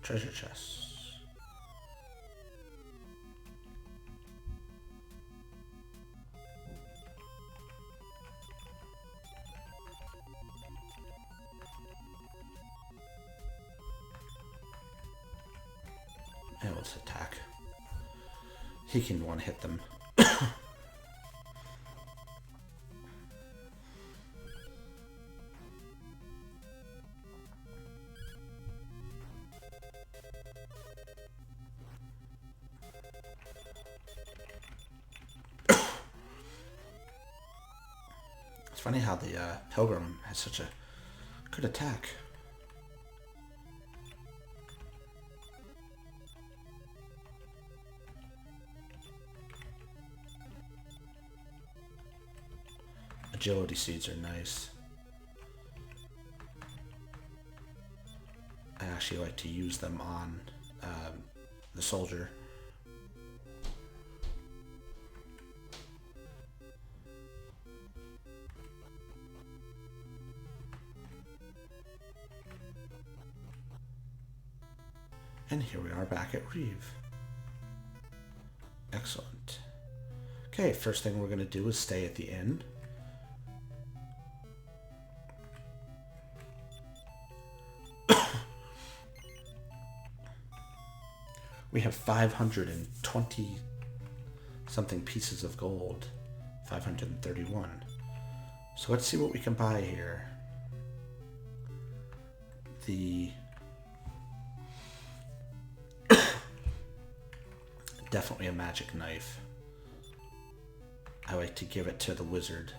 Treasure chests. And let's attack. He can one-hit them. It's funny how the Pilgrim has such a good attack. Agility seeds are nice. I actually like to use them on the soldier. And here we are back at Reeve. Excellent. Okay, first thing we're going to do is stay at the inn. We have 520 something pieces of gold. 531. So let's see what we can buy here. Definitely a magic knife. I like to give it to the wizard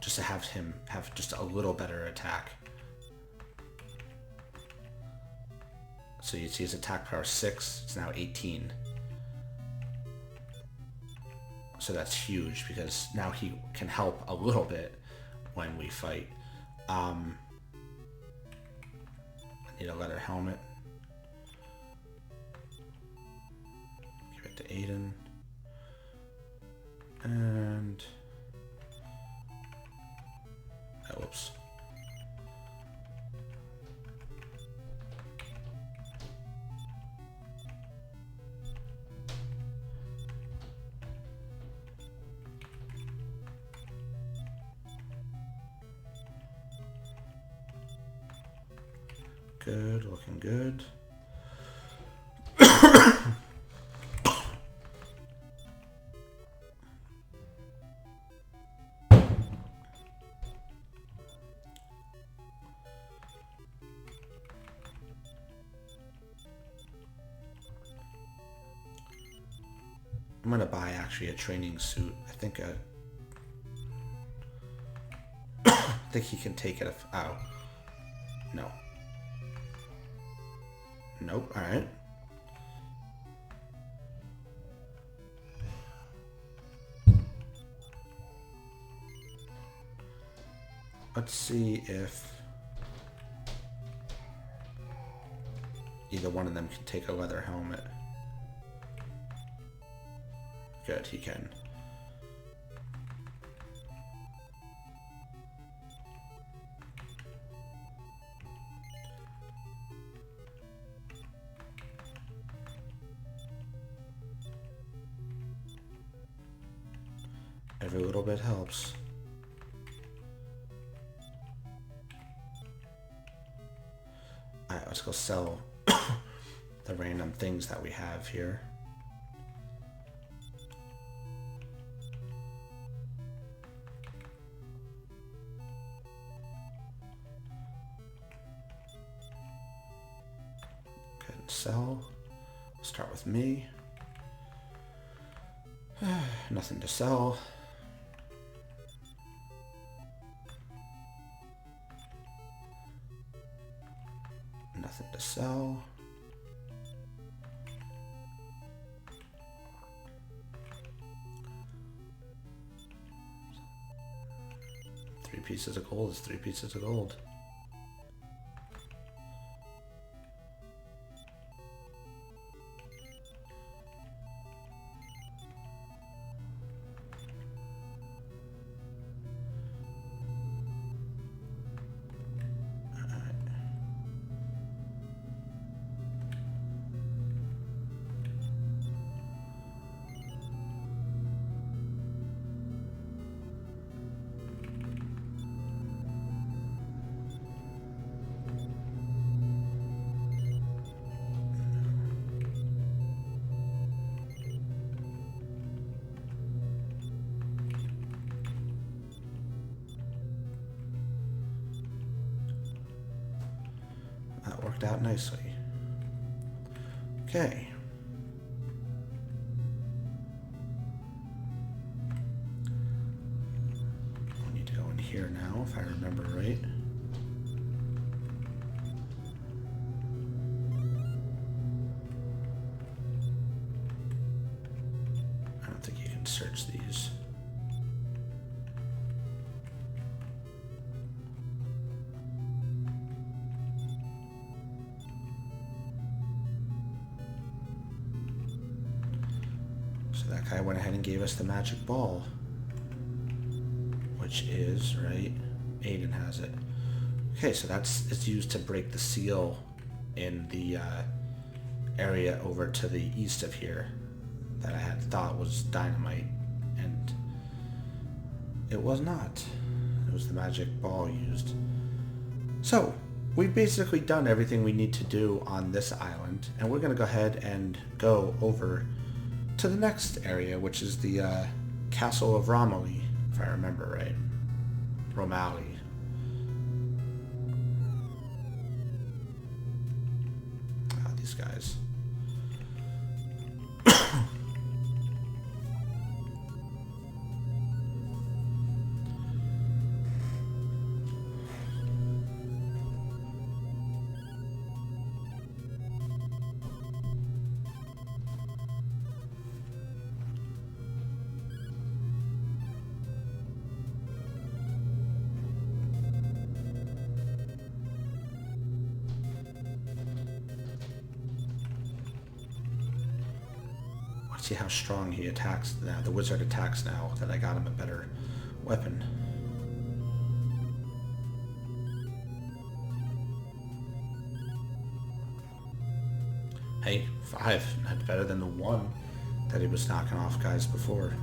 just to have him have just a little better attack. So you see his attack power 6, it's now 18. So that's huge because now he can help a little bit when we fight. I need a leather helmet. Give it to Aiden. And... oh, whoops. good, looking good. I'm gonna buy actually a training suit. I think he can take it if... Oh. No. Nope, alright. Let's see if either one of them can take a leather helmet. Good, he can. Every little bit helps. Alright, let's go sell the random things that we have here. Go ahead and sell. Start with me. Nothing to sell. Nothing to sell. Three pieces of gold is 3 pieces of gold. That worked out nicely. Okay. I need to go in here now, if I remember right. I don't think you can search these. That guy went ahead and gave us the magic ball, which is, right, Aiden has it. Okay, so it's used to break the seal in the area over to the east of here that I had thought was dynamite, and it was not. It was the magic ball used. So, we've basically done everything we need to do on this island, and we're going to go ahead and go over to the next area, which is the Castle of Romilly, if I remember right. Romilly. These guys. See how strong he attacks now. The wizard attacks now that I got him a better weapon. Hey, 5. That's better than the 1 that he was knocking off guys before.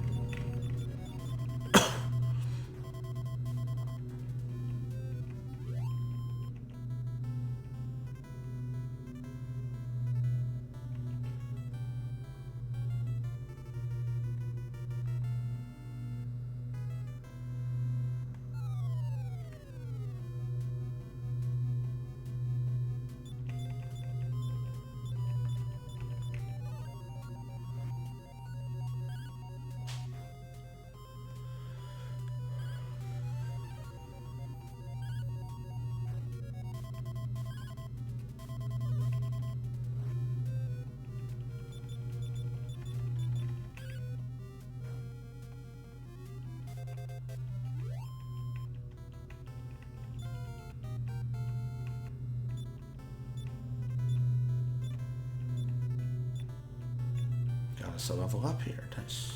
us a level up here. Nice.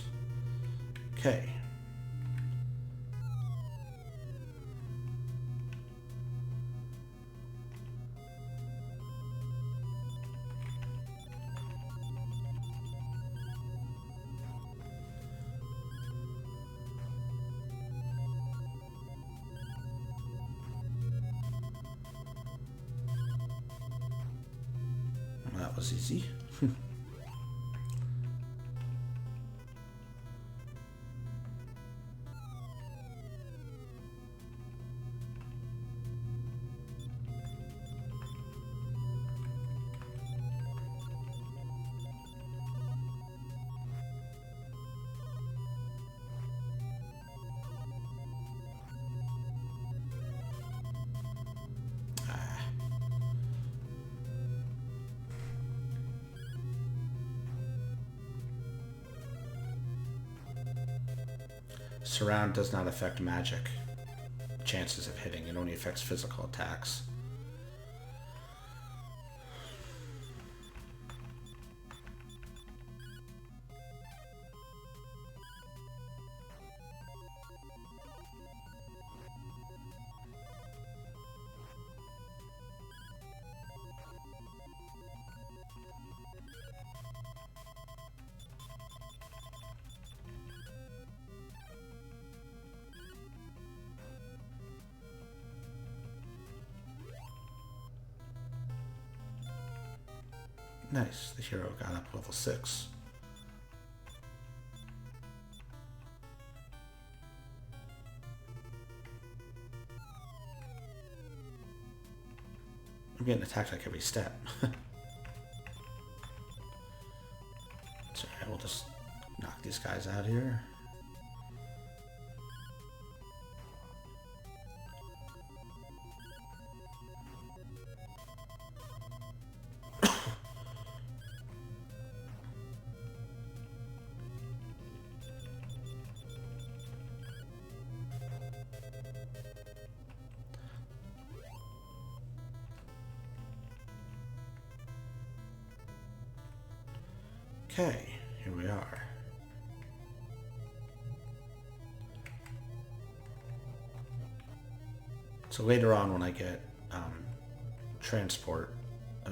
Okay. Well, that was easy. Surround does not affect magic chances of hitting. It only affects physical attacks. Nice, the hero got up level 6. I'm getting attacked like every step. So yeah, we'll just knock these guys out here. Okay, here we are. So later on when I get transport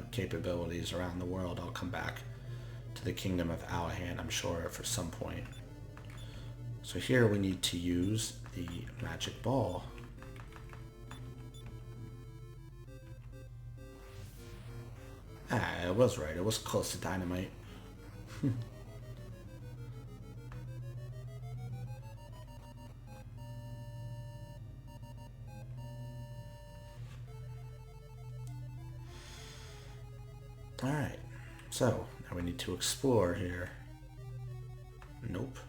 capabilities around the world, I'll come back to the Kingdom of Aliahan, I'm sure, for some point. So here we need to use the magic ball. I was right, it was close to dynamite. Alright, so now we need to explore here. Nope.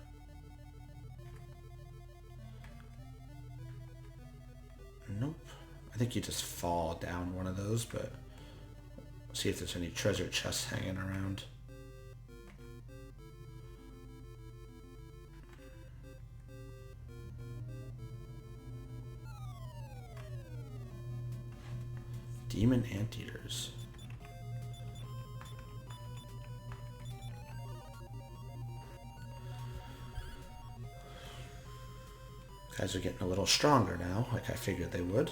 Nope. I think you just fall down one of those, but see if there's any treasure chests hanging around. Demon anteaters. Guys are getting a little stronger now, like I figured they would.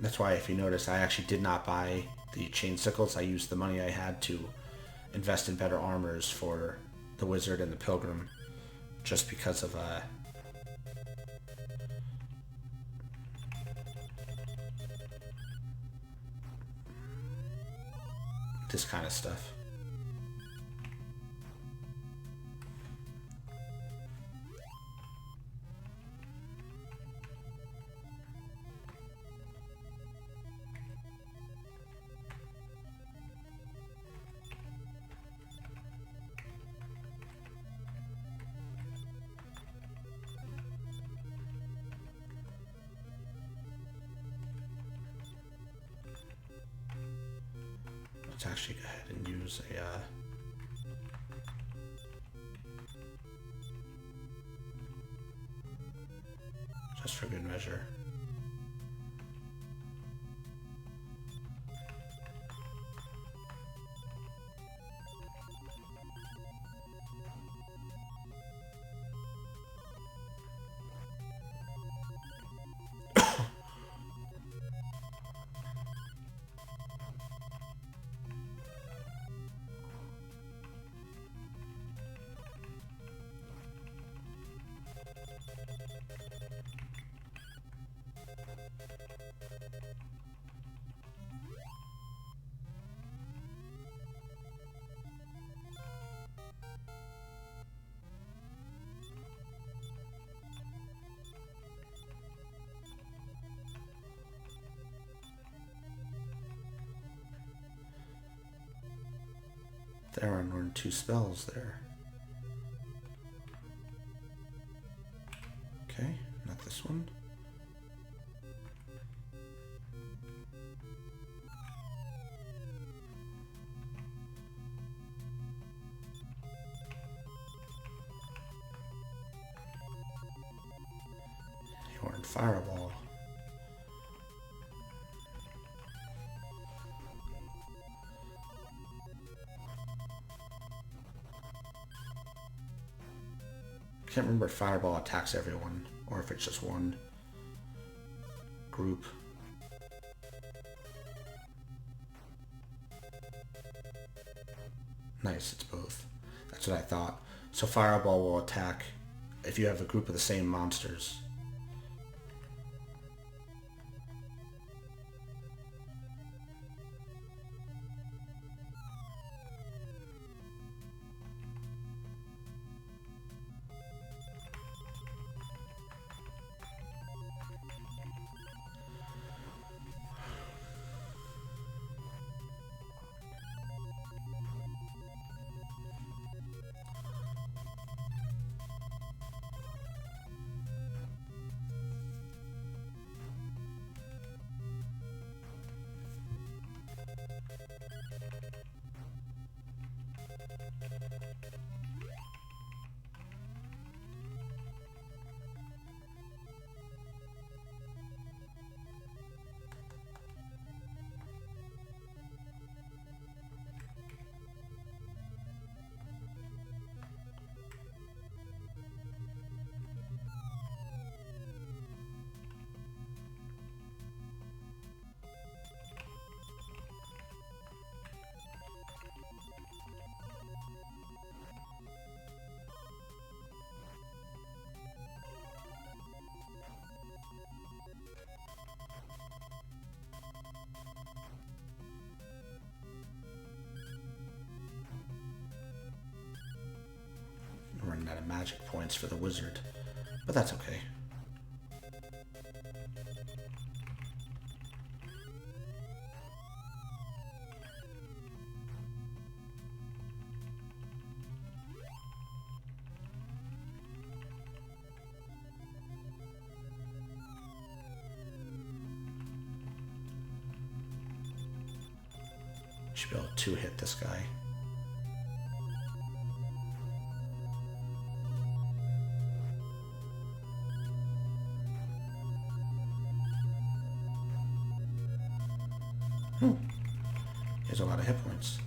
That's why, if you notice, I actually did not buy the chain sickles. I used the money I had to invest in better armors for the wizard and the pilgrim, just because of this kind of stuff. Let's actually go ahead and use a just for good measure. There, I learned 2 spells there. Okay, not this one. You learned Fireball. I can't remember if Fireball attacks everyone, or if it's just one group. Nice, it's both. That's what I thought. So Fireball will attack if you have a group of the same monsters. I'm running out of magic points for the wizard, but that's okay. Should be able to hit this guy. There's a lot of hit points.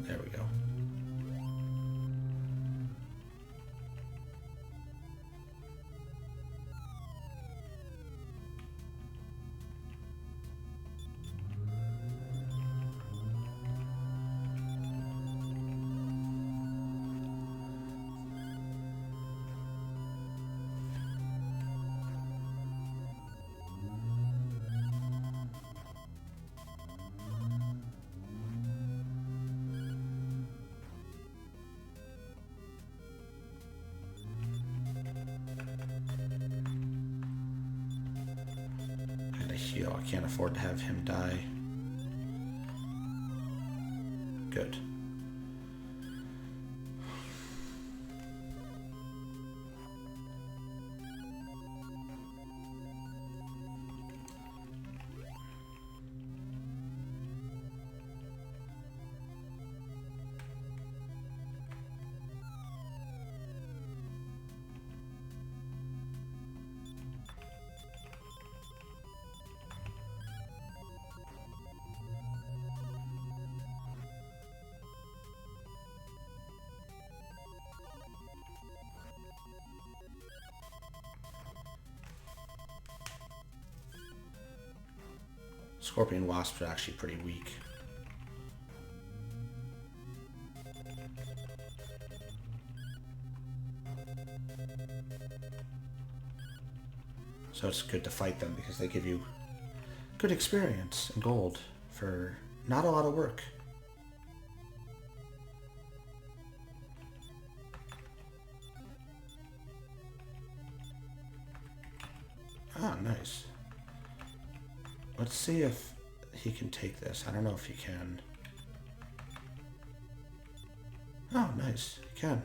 There we go. Heal. I can't afford to have him die. Good. Scorpion wasps are actually pretty weak. So it's good to fight them because they give you good experience and gold for not a lot of work. Ah, nice. Let's see if he can take this. I don't know if he can. Oh, nice. He can.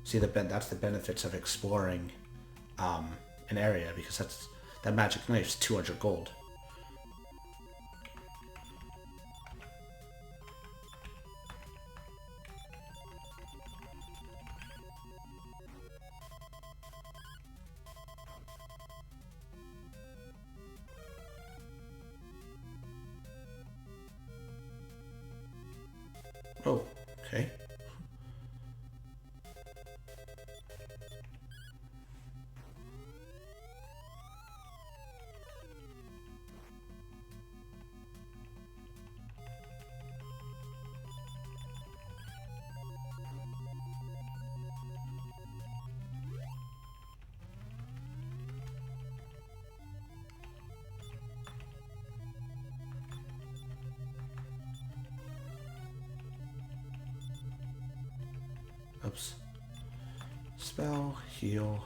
See, that's the benefits of exploring an area, because that magic knife's 200 gold. Oh, okay. Oops. Spell, heal.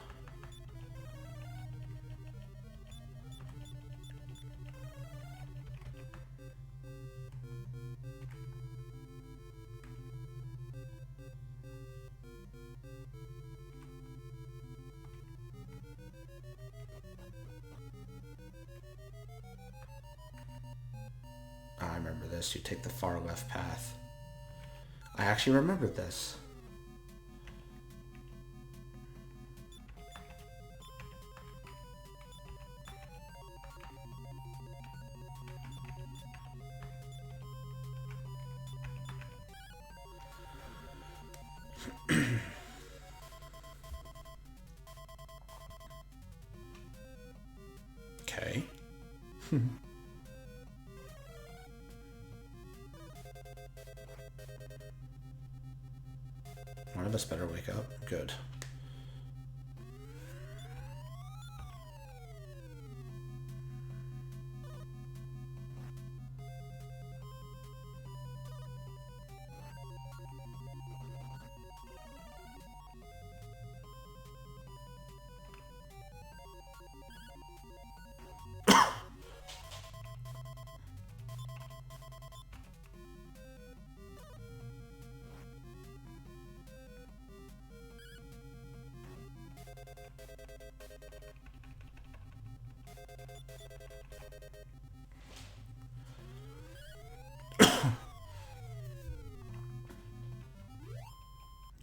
I remember this. You take the far left path. I actually remembered this. Okay. One of us better wake up. Good.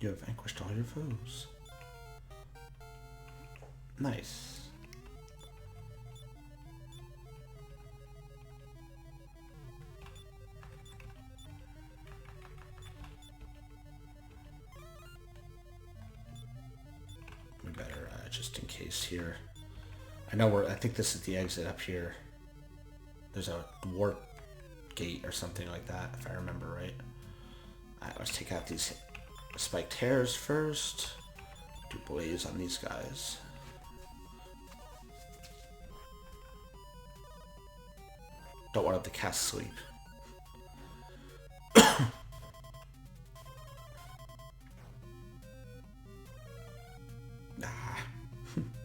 You have vanquished all your foes. Nice. We better, just in case here. I think this is the exit up here. There's a warp gate or something like that, if I remember right. Alright, let's take out these spiked hairs first. Do blaze on these guys. Don't want to cast sleep.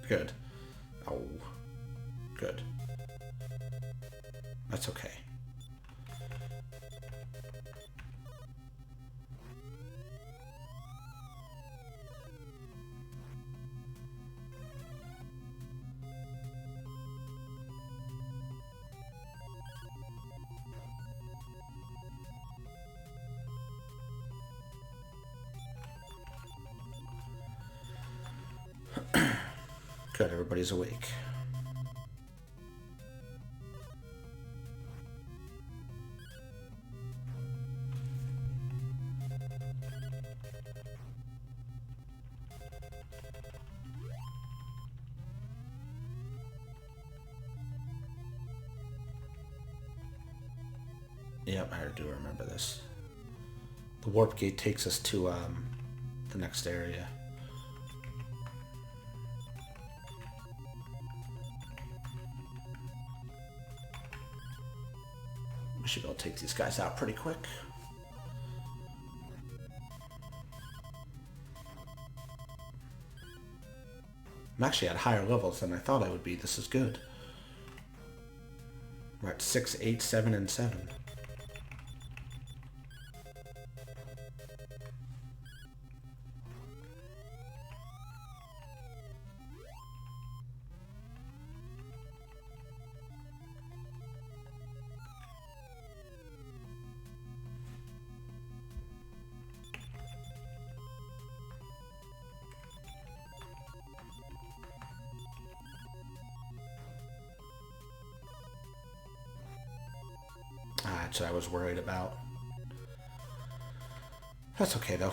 Good. Oh, good. That's okay. Good, everybody's awake. Yep, I do remember this. The warp gate takes us to the next area. We should be able to take these guys out pretty quick. I'm actually at higher levels than I thought I would be. This is good. We're at 6, 8, 7, and 7. That's what I was worried about. That's okay, though.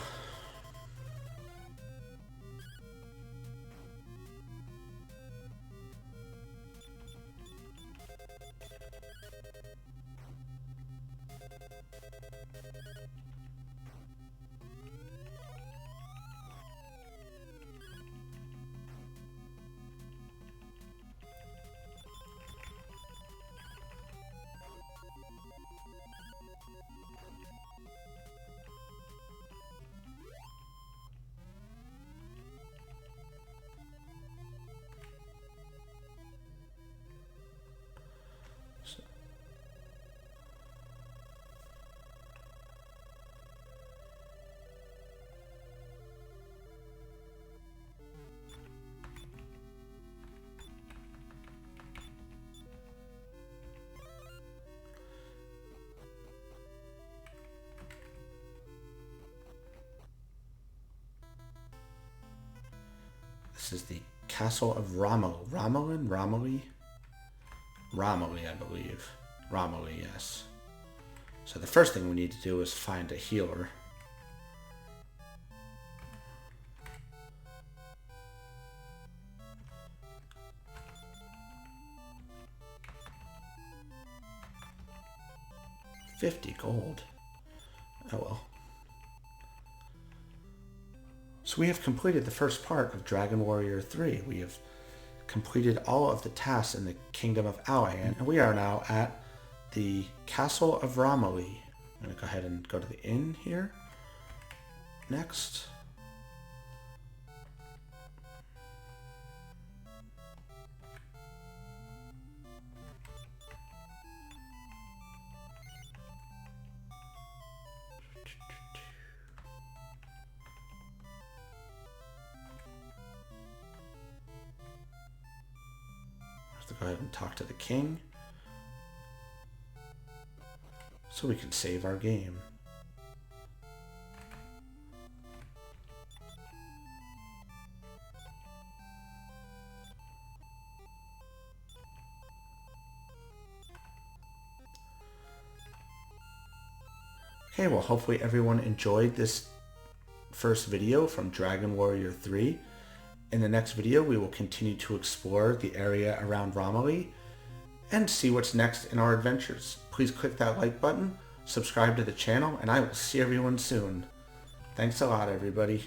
This is the Castle of Romelu. Romelu, I believe. Romelu, yes. So the first thing we need to do is find a healer. $50 gold. Oh well. So we have completed the first part of Dragon Warrior 3. We have completed all of the tasks in the Kingdom of Aliahan, and we are now at the Castle of Romelu. I'm going to go ahead and go to the inn here. Next. Go ahead and talk to the king so we can save our game. Okay, well, hopefully everyone enjoyed this first video from Dragon Warrior 3. In the next video, we will continue to explore the area around Romelu and see what's next in our adventures. Please click that like button, subscribe to the channel, and I will see everyone soon. Thanks a lot, everybody.